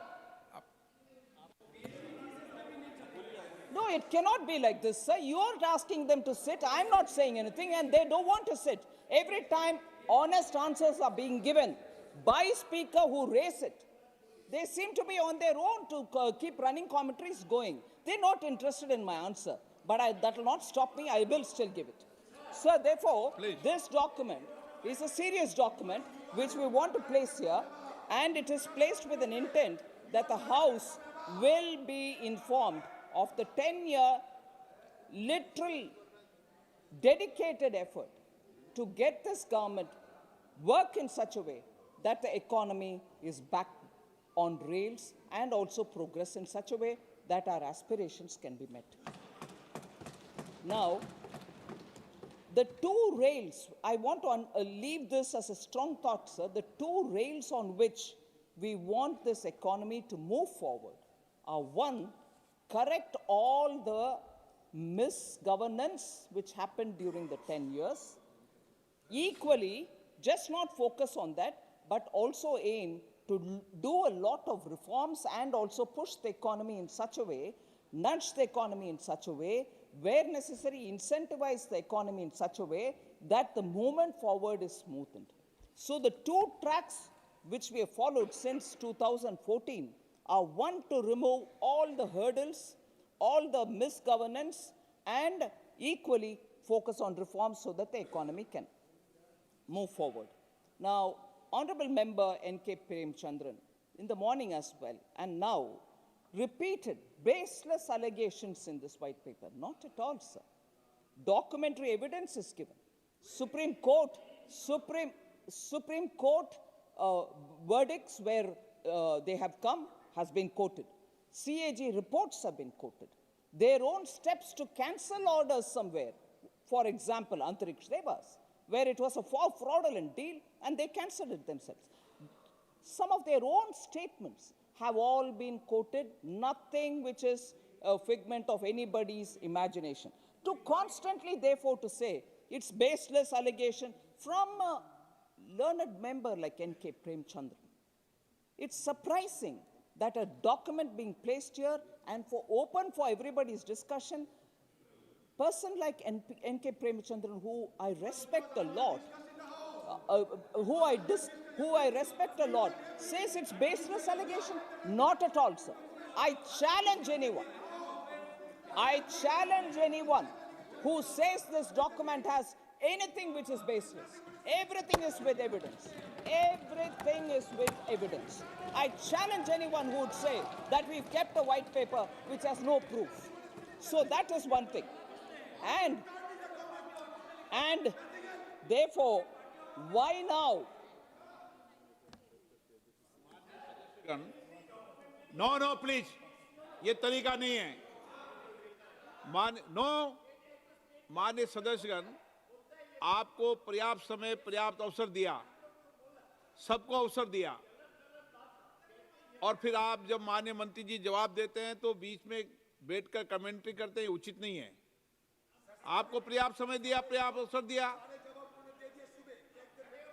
No, it cannot be like this, sir. You're asking them to sit. I'm not saying anything, and they don't want to sit. Every time honest answers are being given by speaker who raise it, they seem to be on their own to keep running commentaries going. They're not interested in my answer, but that will not stop me. I will still give it. Sir, therefore, this document is a serious document which we want to place here, and it is placed with an intent that the House will be informed of the 10-year literal dedicated effort to get this government work in such a way that the economy is back on rails and also progress in such a way that our aspirations can be met. Now, the two rails, I want to leave this as a strong thought, sir. The two rails on which we want this economy to move forward are, one, correct all the misgovernance which happened during the 10 years. Equally, just not focus on that, but also aim to do a lot of reforms and also push the economy in such a way, nudge the economy in such a way, where necessary, incentivize the economy in such a way that the movement forward is smoothened. So the two tracks which we have followed since 2014 are, one, to remove all the hurdles, all the misgovernance, and equally focus on reforms so that the economy can move forward. Now, Honorable Member N.K. Premchandran, in the morning as well, and now, repeated baseless allegations in this white paper. Not at all, sir. Documentary evidence is given. Supreme Court verdicts where they have come has been quoted. CAG reports have been quoted. Their own steps to cancel orders somewhere, for example, Antariksh Devas, where it was a fraudulent deal and they cancelled it themselves. Some of their own statements have all been quoted, nothing which is a figment of anybody's imagination. To constantly, therefore, to say it's baseless allegation from a learned member like N.K. Premchandran, it's surprising that a document being placed here and open for everybody's discussion, person like N.K. Premchandran, who I respect a lot, who I respect a lot, says it's baseless allegation? Not at all, sir. I challenge anyone who says this document has anything which is baseless. Everything is with evidence. Everything is with evidence. I challenge anyone who would say that we've kept a white paper which has no proof. So that is one thing. And therefore, why now? No please, ये तरीका नहीं है। माननीय सदस्यगण, आपको पर्याप्त समय, पर्याप्त अवसर दिया, सबको अवसर दिया, और फिर आप जब माननीय मंत्री जी जवाब देते हैं तो बीच में बैठकर कमेंट्री करते हैं, उचित नहीं है। आपको पर्याप्त समय दिया, पर्याप्त अवसर दिया।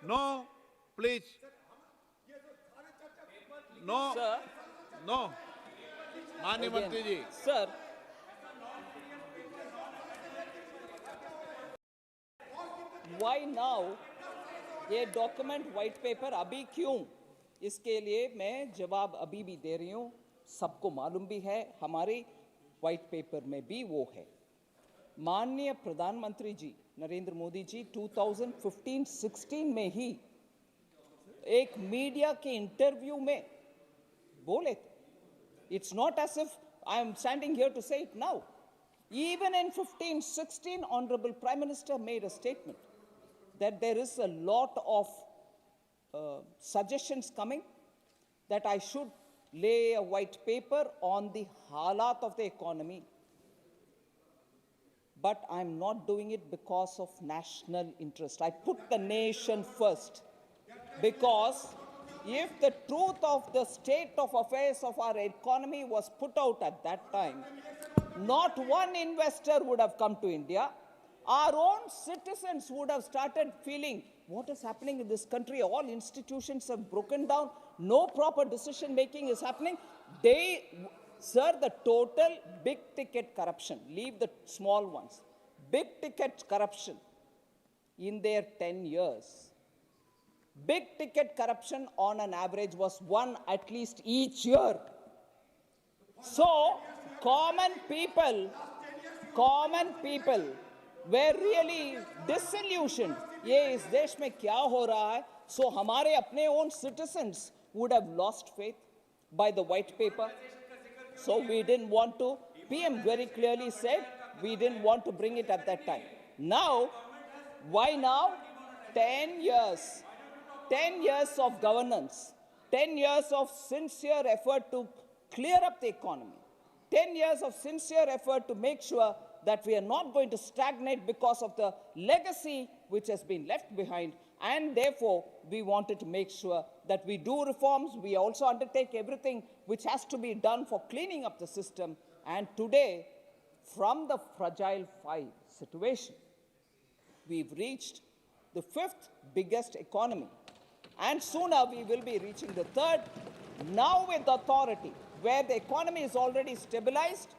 No please, no Sir, no माननीय मंत्री जी। sir, why now? ये डॉक्यूमेंट व्हाइट पेपर अभी क्यों? इसके लिए मैं जवाब अभी भी दे रही हूं। सबको मालूम भी है, हमारे व्हाइट पेपर में भी वो है। माननीय प्रधानमंत्री जी नरेंद्र मोदी जी 2015-16 में ही एक मीडिया के इंटरव्यू में बोले थे, it's not as if I am standing here to say it now. Even in 15-16, Honorable Prime Minister made a statement that there is a lot of suggestions coming that I should lay a white paper on the halat of the economy. But I'm not doing it because of national interest. I put the nation first. Because if the truth of the state of affairs of our economy was put out at that time, not one investor would have come to India. Our own citizens would have started feeling, what is happening in this country? All institutions have broken down. No proper decision making is happening. Sir, the total big ticket corruption, leave the small ones, big ticket corruption in their 10 years. Big ticket corruption on an average was one at least each year. So, common people were really disillusioned. ये इस देश में क्या हो रहा है? So, हमारे अपने own citizens would have lost faith by the white paper. So, we didn't want to. PM very clearly said we didn't want to bring it at that time. Now, why now? 10 years. 10 years of governance, 10 years of sincere effort to clear up the economy, 10 years of sincere effort to make sure that we are not going to stagnate because of the legacy which has been left behind, and therefore we wanted to make sure that we do reforms. We also undertake everything which has to be done for cleaning up the system. And today, from the fragile 5 situation, we've reached the 5th biggest economy. And sooner we will be reaching the 3rd, now with authority, where the economy is already stabilized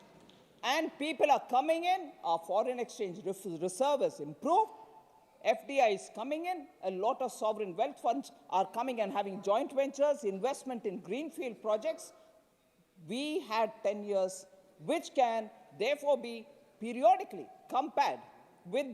and people are coming in, our foreign exchange reserve is improved, FDI is coming in, a lot of sovereign wealth funds are coming and having joint ventures, investment in greenfield projects. We had 10 years, which can therefore be periodically compared with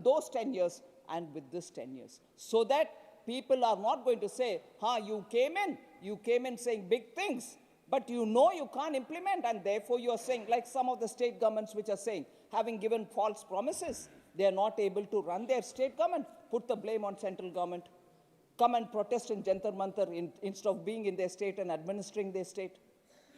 those 10 years and with this 10 years, so that people are not going to say, you came in saying big things, but you know you can't implement, and therefore you are saying, like some of the state governments which are saying, having given false promises, they are not able to run their state government, put the blame on central government, come and protest in Jantar Mantar instead of being in their state and administering their state.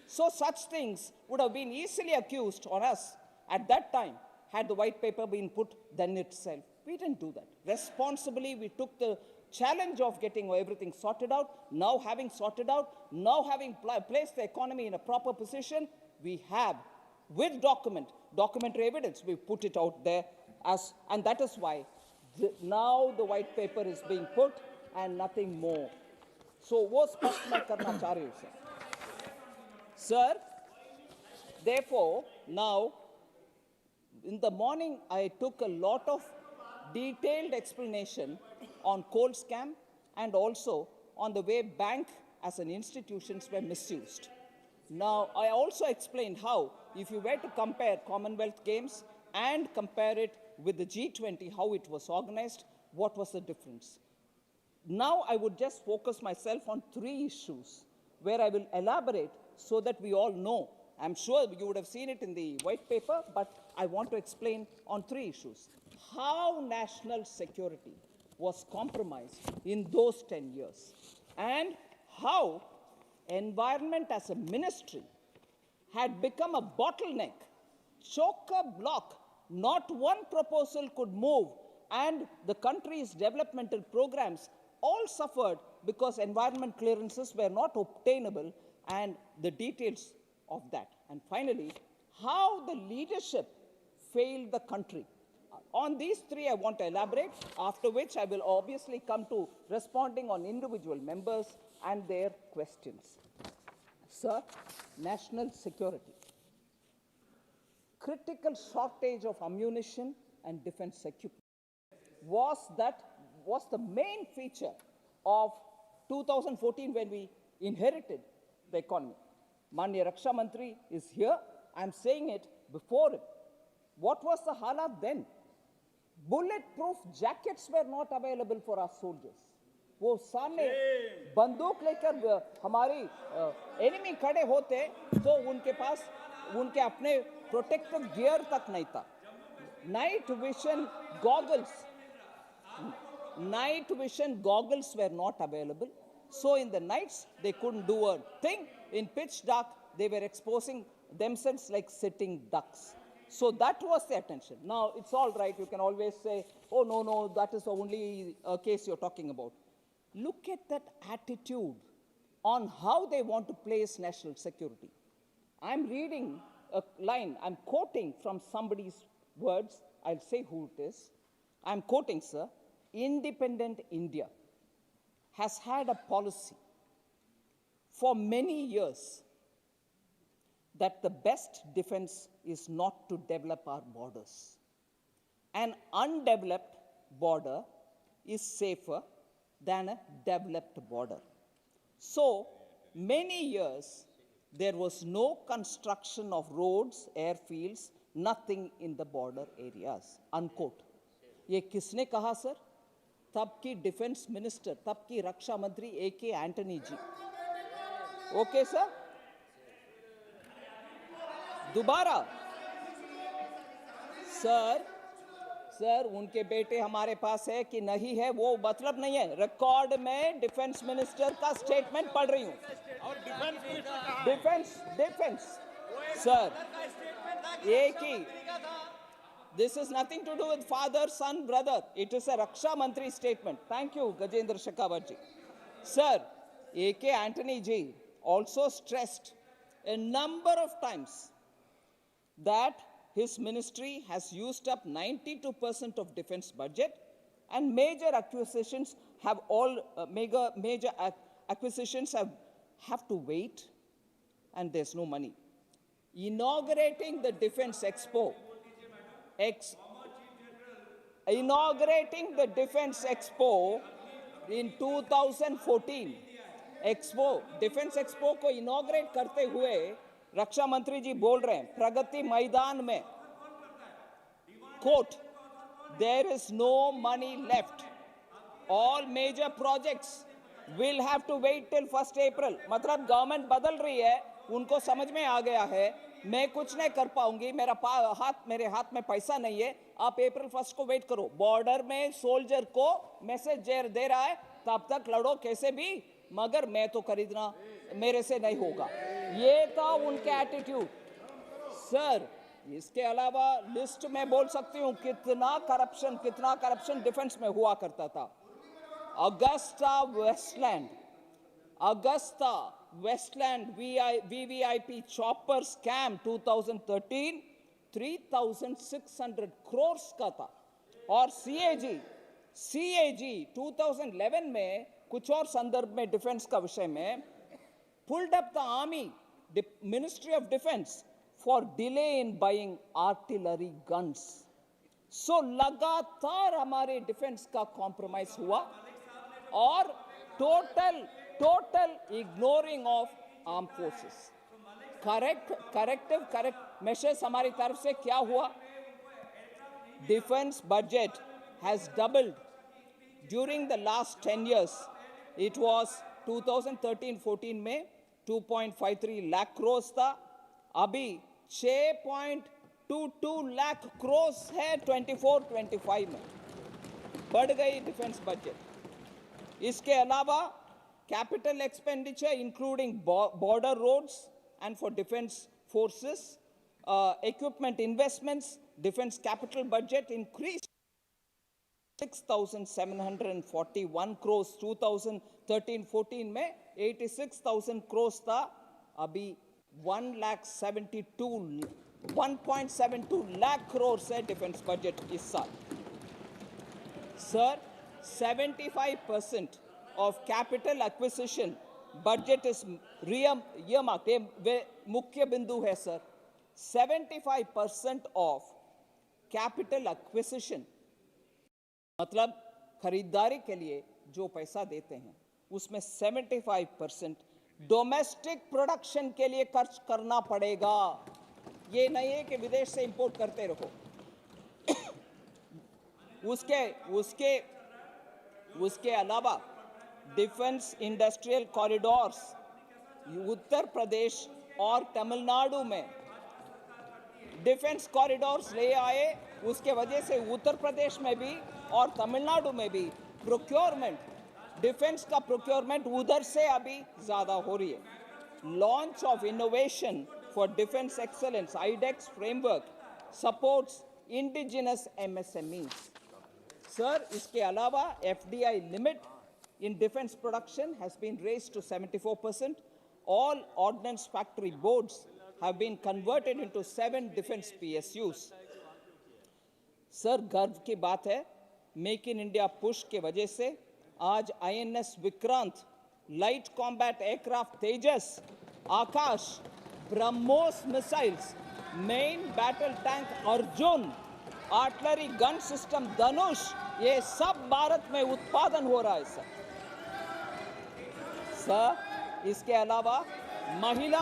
So such things would have been easily accused on us at that time had the white paper been put then itself. We didn't do that. Responsibly, we took the challenge of getting everything sorted out. Now having sorted out, now having placed the economy in a proper position, we have, with documentary evidence, we put it out there, and that is why now the white paper is being put and nothing more. So, wo spasht main karna cha rahi hu, sir. Sir, therefore, now, in the morning, I took a lot of detailed explanation on coal scam and also on the way bank as an institutions were misused. Now, I also explained how, if you were to compare Commonwealth Games and compare it with the G20, how it was organized, what was the difference. Now, I would just focus myself on 3 issues where I will elaborate so that we all know. I'm sure you would have seen it in the white paper, but I want to explain on three issues. How national security was compromised in those 10 years, and how environment as a ministry had become a bottleneck, choke-a-block. Not one proposal could move, and the country's developmental programs all suffered because environment clearances were not obtainable, and the details of that. And finally, how the leadership failed the country. On these three, I want to elaborate, after which I will obviously come to responding on individual members and their questions. Sir, national security. Critical shortage of ammunition and defense equipment was the main feature of 2014 when we inherited the economy. Manya Raksha Mantri is here. I'm saying it before him. What was the halat then? Bulletproof jackets were not available for our soldiers. वो सामने बंदूक लेकर हमारी enemy खड़े होते तो उनके पास उनके अपने प्रोटेक्टिव गियर तक नहीं था. Night vision goggles were not available. So in the nights, they couldn't do a thing. In pitch dark, they were exposing themselves like sitting ducks. So that was the attention. Now, it's all right. You can always say, oh, no, that is the only case you're talking about. Look at that attitude on how they want to place national security. I'm reading a line. I'm quoting from somebody's words. I'll say who it is. I'm quoting, sir. Independent India has had a policy for many years that the best defense is not to develop our borders. An undeveloped border is safer than a developed border. So, many years, there was no construction of roads, airfields, nothing in the border areas, unquote. ये किसने कहा sir? तब की defence minister, तब की रक्षा मंत्री A.K. Antony ji. Okay sir? दोबारा सर उनके बेटे हमारे पास है कि नहीं है वो मतलब नहीं है. रिकॉर्ड में डिफेंस मिनिस्टर का स्टेटमेंट पढ़ रही हूं. डिफेंस सर एक ही. This is nothing to do with father, son, brother. It is a Raksha Mantri statement. Thank you, Gajendra Shekhawat ji. Sir, A.K. Antony ji also stressed a number of times that his ministry has used up 92% of defense budget, and major acquisitions have have to wait, and there's no money. Inaugurating the defense expo. Inaugurating the defense expo in 2014. Defense expo को inaugurate करते हुए रक्षा मंत्री जी बोल रहे हैं प्रगति मैदान में, quote, there is no money left. All major projects will have to wait till 1st April. मतलब government बदल रही है, उनको समझ में आ गया है मैं कुछ नहीं कर पाऊंगी, मेरे हाथ में पैसा नहीं है, आप अप्रैल 1 को वेट करो. बॉर्डर में सोल्जर को मैसेज दे रहा है तब तक लड़ो कैसे भी, मगर मैं तो खरीदना मेरे से नहीं होगा. ये था उनका एटीट्यूड. सर इसके अलावा लिस्ट में बोल सकती हूं कितना करप्शन डिफेंस में हुआ करता था. Augusta Westland VVIP chopper scam 2013 3,600 crores का था. और CAG 2011 में कुछ और संदर्भ में डिफेंस का विषय में pulled up the army, the Ministry of Defense, for delay in buying artillery guns. So लगातार हमारे डिफेंस का कॉम्प्रोमाइज हुआ और total ignoring of armed forces. Corrective measures हमारी तरफ से क्या हुआ? Defense budget has doubled during the last 10 years. It was 2013-14 में 2.53 lakh crores था, अभी 1.22 लाख करोड़ है 24-25 में, बढ़ गई डिफेंस बजट। इसके अलावा capital expenditure including border roads and for defence forces, equipment investments, defense capital budget increased 6,741 crores 2013-14 में 86,000 crores था, अभी 1.72 lakh crores है डिफेंस बजट इस साल। Sir 75% of capital acquisition budget is earmarked, ये मुख्य बिंदु है सर। 75% of capital acquisition मतलब खरीदारी के लिए जो पैसा देते हैं उसमें 75% डोमेस्टिक प्रोडक्शन के लिए खर्च करना पड़ेगा। ये नहीं है कि विदेश से इंपोर्ट करते रहो। उसके अलावा defence industrial corridors Uttar Pradesh और तमिलनाडु में डिफेंस कॉरिडोर्स ले आए, उसके वजह से उत्तर प्रदेश में भी और तमिलनाडु में भी प्रोक्योरमेंट, डिफेंस का प्रोक्योरमेंट उधर से अभी ज्यादा हो रही है। Launch of innovation for defence excellence iDEX framework supports indigenous MSMEs. Sir इसके अलावा FDI limit in defense production has been raised to 74%. All ordnance factory boards have been converted into 7 defense PSUs. Sir गर्व की बात है, make in India push के वजह से आज INS Vikrant, light combat aircraft Tejas, Akash, BrahMos missiles, main battle tank Arjun, artillery gun system Dhanush, ये सब भारत में उत्पादन हो रहा है सर। इसके अलावा महिला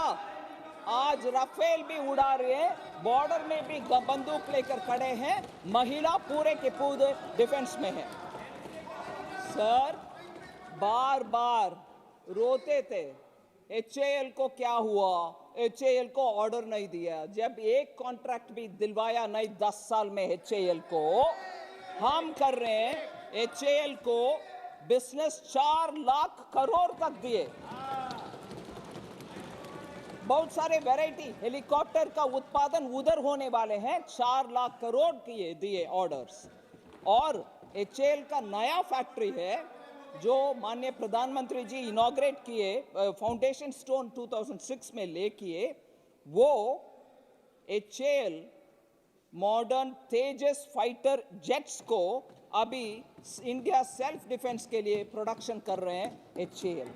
आज राफेल भी उड़ा रहे हैं, बॉर्डर में भी बंदूक लेकर खड़े हैं, महिला पूरे के पूरे डिफेंस में है। सर बार बार रोते थे एचएएल को क्या हुआ, एचएएल को ऑर्डर नहीं दिया। जब एक कॉन्ट्रैक्ट भी दिलवाया नहीं 10 साल में एचएएल को, हम कर रहे हैं एचएएल को बिजनेस 4 लाख करोड़ तक दिए। बहुत सारे वैरायटी हेलीकॉप्टर का उत्पादन उधर होने वाले हैं, 4 लाख करोड़ किए दिए ऑर्डर्स। और एचएएल का नया फैक्ट्री है जो माननीय प्रधानमंत्री जी इनॉग्रेट किए, फाउंडेशन स्टोन 2006 में ले किए, वो एचएएल मॉडर्न तेजस फाइटर जेट्स को अभी इंडिया सेल्फ डिफेंस के लिए प्रोडक्शन कर रहे हैं एचएएल।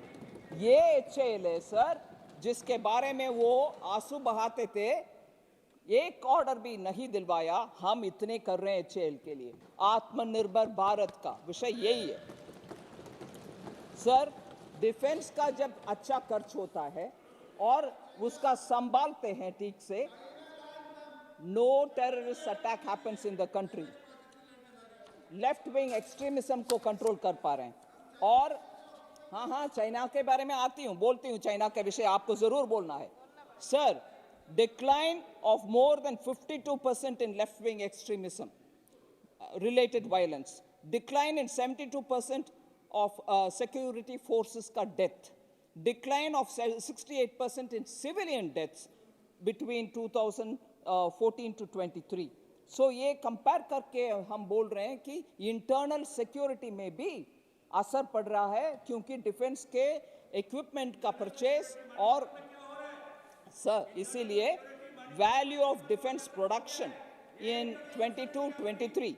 ये एचएएल है सर जिसके बारे में वो आंसू बहाते थे, एक ऑर्डर भी नहीं दिलवाया। हम इतने कर रहे हैं एचएएल के लिए। आत्मनिर्भर भारत का विषय यही है सर। डिफेंस का जब अच्छा खर्च होता है और उसका संभालते हैं ठीक से, no terrorist attack happens in the country, left wing extremism को कंट्रोल कर पा रहे हैं। और हाँ चाइना के बारे में बोलती हूँ चाइना के विषय आपको जरूर बोलना है sir. Decline of more than 52% in left wing extremism related violence, decline in 72% of security forces का death, decline of 68% in civilian deaths between 2014 to 23। So ये कंपेयर करके हम बोल रहे हैं कि इंटरनल सिक्योरिटी में भी असर पड़ रहा है, क्योंकि डिफेंस के इक्विपमेंट का परचेस और सर इसीलिए value of defence production in 22-23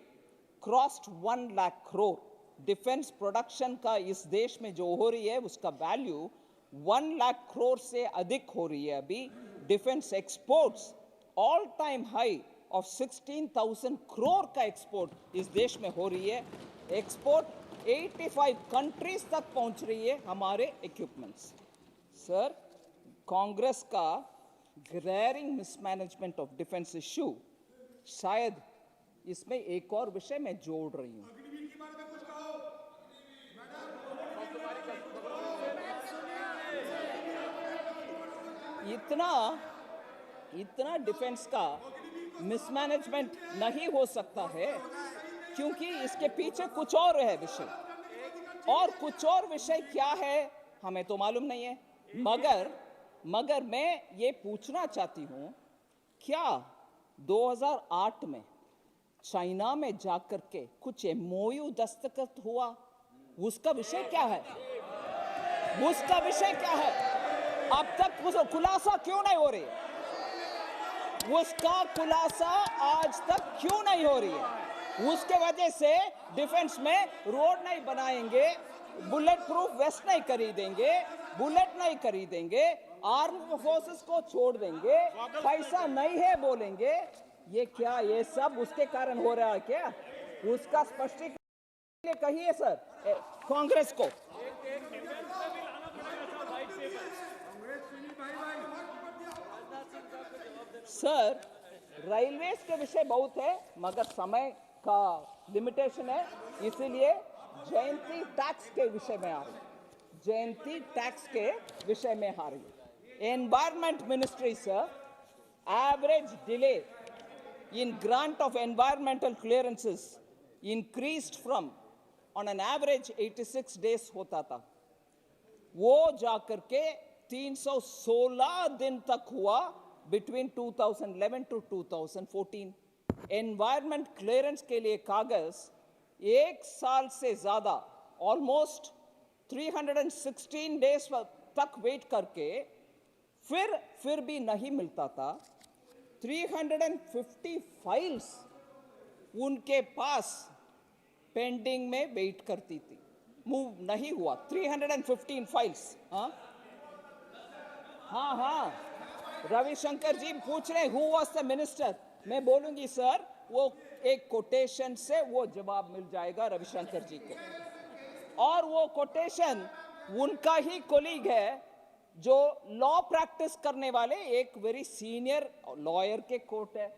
crossed 1 lakh crore. Defence production का इस देश में जो हो रही है उसका वैल्यू 1 लाख करोड़ से अधिक हो रही है अभी। Defence exports all time high of 16,000 crore का एक्सपोर्ट इस देश में हो रही है। एक्सपोर्ट 85 कंट्रीज तक पहुंच रही है हमारे इक्विपमेंट्स। सर कांग्रेस का glaring mismanagement of defence issue, शायद इसमें एक और विषय मैं जोड़ रही हूं। इतना डिफेंस का मिसमैनेजमेंट नहीं हो सकता है, क्योंकि इसके पीछे कुछ और है विषय, और कुछ और विषय क्या है हमें तो मालूम नहीं है। मगर मैं ये पूछना चाहती हूं, क्या 2008 में चाइना में जाकर के कुछ एमओयू दस्तखत हुआ, उसका विषय क्या है? उसका विषय क्या है? अब तक उस खुलासा क्यों नहीं हो रही है? उसका खुलासा आज तक क्यों नहीं हो रही है? उसके वजह से डिफेंस में रोड नहीं बनाएंगे, बुलेट प्रूफ वेस्ट नहीं खरीदेंगे, बुलेट नहीं खरीदेंगे, आर्म फोर्सेस को छोड़ देंगे, पैसा नहीं है बोलेंगे। ये क्या, ये सब उसके कारण हो रहा है क्या? उसका स्पष्टीकरण कहिए सर कांग्रेस को। सर, रेलवेज के विषय बहुत है, मगर समय का लिमिटेशन है, इसीलिए जयंती टैक्स के विषय में आ रही है। जयंती टैक्स के विषय में आ रही है। Environment ministry sir, average delay in grant of environmental clearances increased from on an average 86 days होता था, वो जाकर के 316 दिन तक हुआ between 2011 to 2014। एनवायरमेंट क्लियरेंस के लिए कागज एक साल से ज्यादा ऑलमोस्ट 316 डेज तक वेट करके फिर भी नहीं मिलता था। 350 फाइल्स उनके पास पेंडिंग में वेट करती थी, मूव नहीं हुआ। 315 फाइल्स। हाँ, रविशंकर जी पूछ रहे हु वाज द मिनिस्टर। मैं बोलूंगी सर, वो एक कोटेशन से वो जवाब मिल जाएगा रविशंकर जी को, और वो कोटेशन उनका ही कोलीग है जो लॉ प्रैक्टिस करने वाले एक वेरी सीनियर लॉयर के कोर्ट है।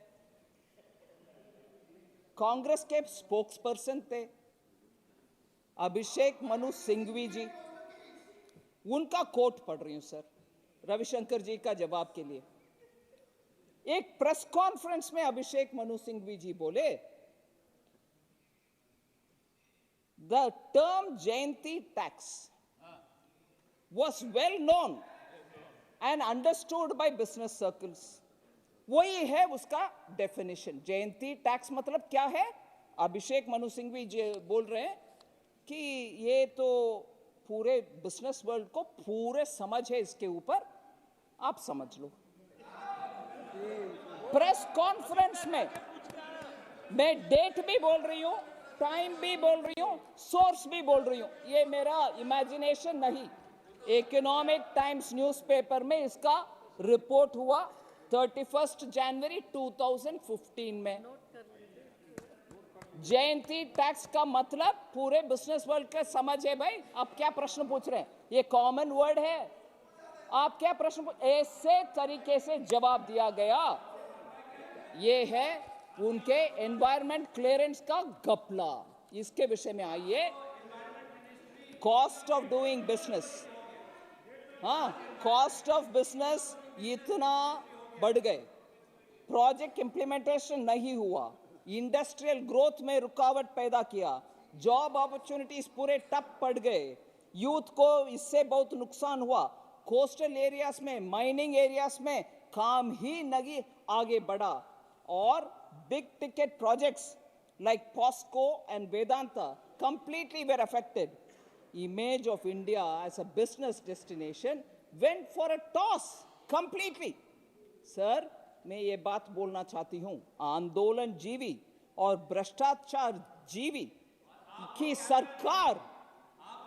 कांग्रेस के स्पोक्स पर्सन थे अभिषेक मनु सिंघवी जी, उनका कोट पढ़ रही हूं सर रविशंकर जी का जवाब के लिए। एक प्रेस कॉन्फ्रेंस में अभिषेक मनु सिंघवी जी बोले, the term Jayanti tax was well known and understood by business circles। वही है उसका डेफिनेशन। जयंती टैक्स मतलब क्या है? अभिषेक मनु सिंघवी जी बोल रहे हैं कि ये तो पूरे बिजनेस वर्ल्ड को पूरे समझ है इसके ऊपर, आप समझ लो। प्रेस कॉन्फ्रेंस में मैं डेट भी बोल रही हूं, टाइम भी बोल रही हूं, सोर्स भी बोल रही हूं, ये मेरा इमेजिनेशन नहीं। इकोनॉमिक टाइम्स न्यूज़पेपर में इसका रिपोर्ट हुआ 31 जनवरी 2015 में। जयंती टैक्स का मतलब पूरे बिजनेस वर्ल्ड के समझ है भाई। आप क्या प्रश्न पूछ रहे हैं? ये कॉमन वर्ड है। आप क्या प्रश्न ऐसे तरीके से जवाब दिया गया, ये है उनके एनवायरमेंट क्लियरेंस का घपला। इसके विषय में आइए। Cost of doing business, cost of business इतना बढ़ गए, प्रोजेक्ट इंप्लीमेंटेशन नहीं हुआ, इंडस्ट्रियल ग्रोथ में रुकावट पैदा किया, जॉब अपॉर्चुनिटीज पूरे ठप पड़ गए, यूथ को इससे बहुत नुकसान हुआ, कोस्टल एरियाज में, माइनिंग एरियाज में काम ही नहीं आगे बढ़ा, और big ticket projects like POSCO and Vedanta completely were affected। Image of India as a business destination went for a toss completely। Sir, मैं ये बात बोलना चाहती हूं, आंदोलन जीवी और भ्रष्टाचार जीवी की सरकार,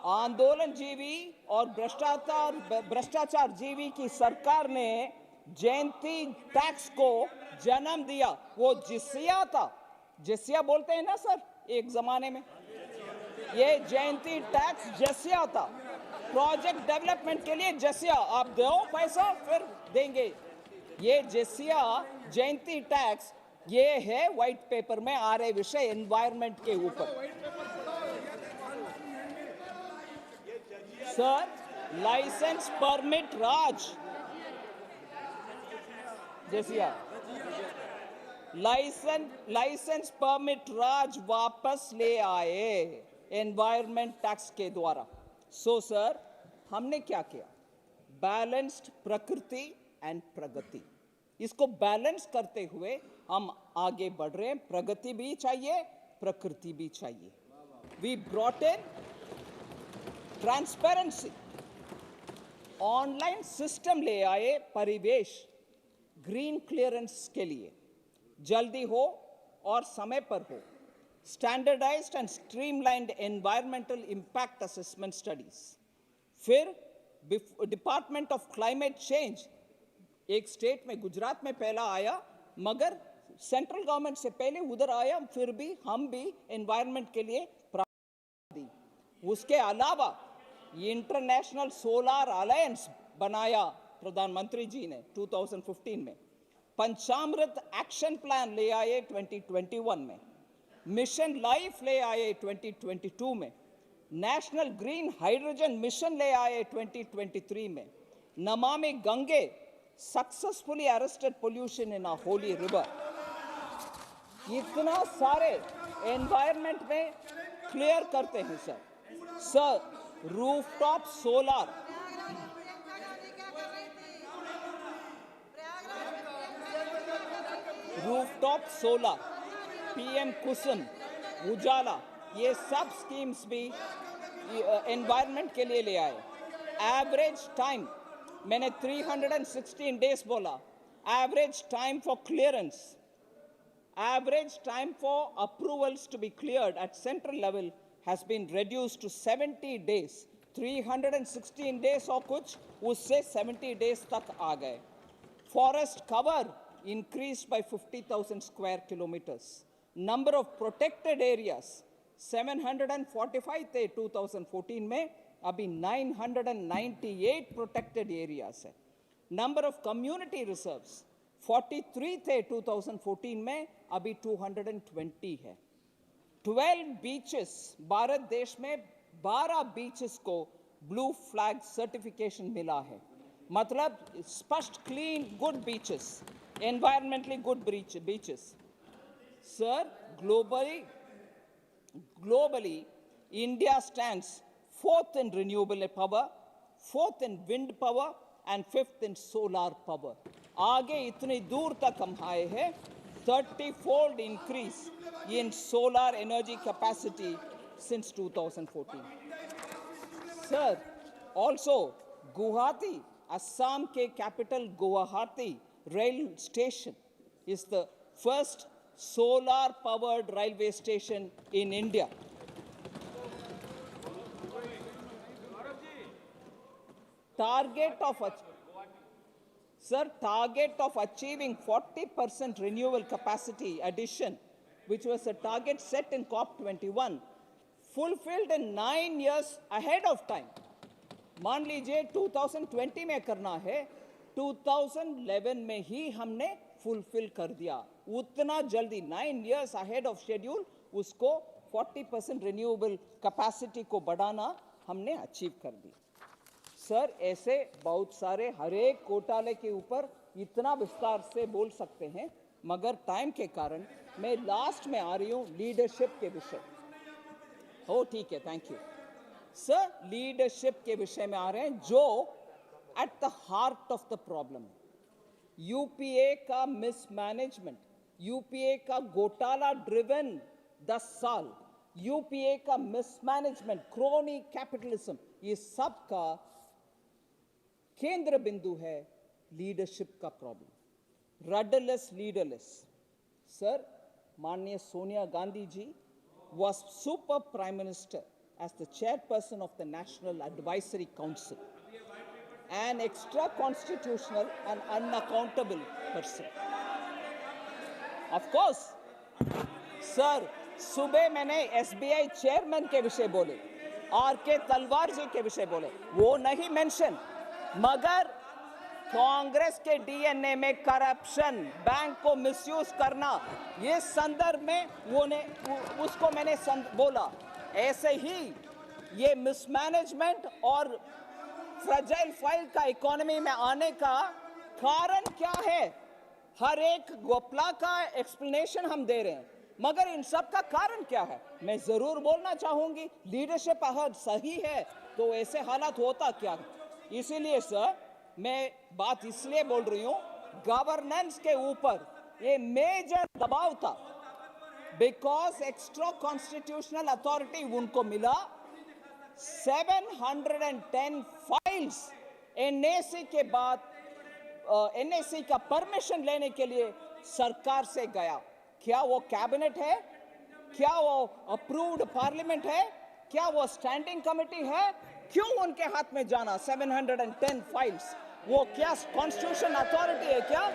आंदोलन जीवी और भ्रष्टाचार जीवी की सरकार ने जयंती टैक्स को जन्म दिया। वो जिसिया था, जिसिया बोलते हैं ना सर एक जमाने में, ये जयंती टैक्स जसिया था। प्रोजेक्ट डेवलपमेंट के लिए जसिया, आप दो पैसा फिर देंगे। ये जसिया जयंती टैक्स, ये है व्हाइट पेपर में आ रहे विषय एनवायरनमेंट के ऊपर। सर, लाइसेंस परमिट राज, जसिया लाइसेंस परमिट राज वापस ले आए एनवायरमेंट टैक्स के द्वारा। सो सर, हमने क्या किया? बैलेंस्ड प्रकृति एंड प्रगति, इसको बैलेंस करते हुए हम आगे बढ़ रहे हैं। प्रगति भी चाहिए, प्रकृति भी चाहिए। We brought in transparency, online system ले आए परिवेश ग्रीन क्लियरेंस के लिए, जल्दी हो और समय पर हो। Standardised and streamlined environmental impact assessment studies. फिर डिपार्टमेंट ऑफ क्लाइमेट चेंज, एक स्टेट में गुजरात में पहला आया, मगर सेंट्रल गवर्नमेंट से पहले उधर आया, फिर भी हम भी एनवायरमेंट के लिए प्रायोरिटी दी। उसके अलावा ये इंटरनेशनल सोलर अलायंस बनाया प्रधानमंत्री जी ने 2015 में। पंचामृत एक्शन प्लान ले आए 2021 में। मिशन लाइफ ले आए 2022 में। नेशनल ग्रीन हाइड्रोजन मिशन ले आए 2023 में। Namami Gange successfully arrested pollution in a holy river. इतना सारे एनवायरनमेंट में क्लियर करते हैं sir. Sir, rooftop solar, PM Kusum, Ujala, ये सब स्कीम्स भी एनवायरनमेंट के लिए ले आए। एवरेज टाइम, मैंने 316 डेज बोला। Average time for clearance, average time for approvals to be cleared at central level has been reduced to 70 days. 316 days और कुछ, उससे 70 days तक आ गए। Forest cover increased by 50,000 square kilometers. Number of protected areas 745 थे 2014 में, अभी 998 protected areas है। Number of community reserves 43 थे 2014 में, अभी 220 है। 12 बीचेस, भारत देश में 12 बीचेस को ब्लू फ्लैग सर्टिफिकेशन मिला है। मतलब स्पष्ट, clean, good beaches, environmentally good beaches. Sir, globally India stands 4th in renewable power, 4th in wind power and 5th in solar power. आगे इतनी दूर तक हम आए हैं। 30-fold increase in solar energy capacity since 2014. Sir, also Guwahati, Assam के capital Guwahati rail station is the first solar powered railway station in India. Target of achieving 40% renewable capacity addition, which was a target set in COP21, fulfilled in 9 years ahead of time. मान लीजिए 2020 में करना है, 2011 में ही हमने fulfil कर दिया। उतना जल्दी 9 years ahead of schedule उसको 40% renewable capacity को बढ़ाना हमने अचीव कर दिया। सर, ऐसे बहुत सारे हर एक घोटाले के ऊपर इतना विस्तार से बोल सकते हैं, मगर टाइम के कारण मैं लास्ट में आ रही हूँ लीडरशिप के विषय। हो ठीक है, थैंक यू सर। लीडरशिप के विषय में आ रहे हैं, जो at the heart of the problem. UPA का मिसमैनेजमेंट, यूपीए का घोटाला ड्रिवन 10 साल, यूपीए का मिसमैनेजमेंट, क्रोनी कैपिटलिज्म, ये सब का केंद्र बिंदु है लीडरशिप का प्रॉब्लम। Rudderless, leaderless. सर, माननीय Sonia Gandhi ji was super prime minister as the chairperson of the National Advisory Council, an extra constitutional and unaccountable person. Of course, sir, सुबह मैंने एसबीआई चेयरमैन के विषय बोले, आर.के. तलवार जी के विषय बोले, वो नहीं मेंशन, मगर कांग्रेस के डीएनए में करप्शन, बैंक को मिसयूज करना, ये संदर्भ में उसको मैंने बोला। ऐसे ही ये मिसमैनेजमेंट और फ्रेजाइल फाइल का इकोनॉमी में आने का कारण क्या है? हर एक गोपला का एक्सप्लेनेशन हम दे रहे हैं, मगर इन सब का कारण क्या है? मैं जरूर बोलना चाहूंगी, लीडरशिप अगर सही है तो ऐसे हालात होता क्या? इसीलिए सर मैं बात इसलिए बोल रही हूं, गवर्नेंस के ऊपर ये मेजर दबाव था, बिकॉज एक्स्ट्रा कॉन्स्टिट्यूशनल अथॉरिटी उनको मिला। 710 फाइल्स एनएसी के बाद एनएसी का परमिशन लेने के लिए सरकार से गया। क्या वो कैबिनेट है? क्या वो अप्रूव्ड पार्लियामेंट है? क्या वो स्टैंडिंग कमेटी है? क्यों उनके हाथ में जाना 710 फाइल्स? वो क्या कॉन्स्टिट्यूशन अथॉरिटी है क्या?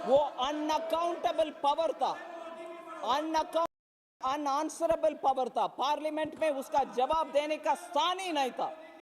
वो अनअकाउंटेबल पावर था, अनआंसरेबल पावर था। पार्लियामेंट में उसका जवाब देने का स्थान ही नहीं था।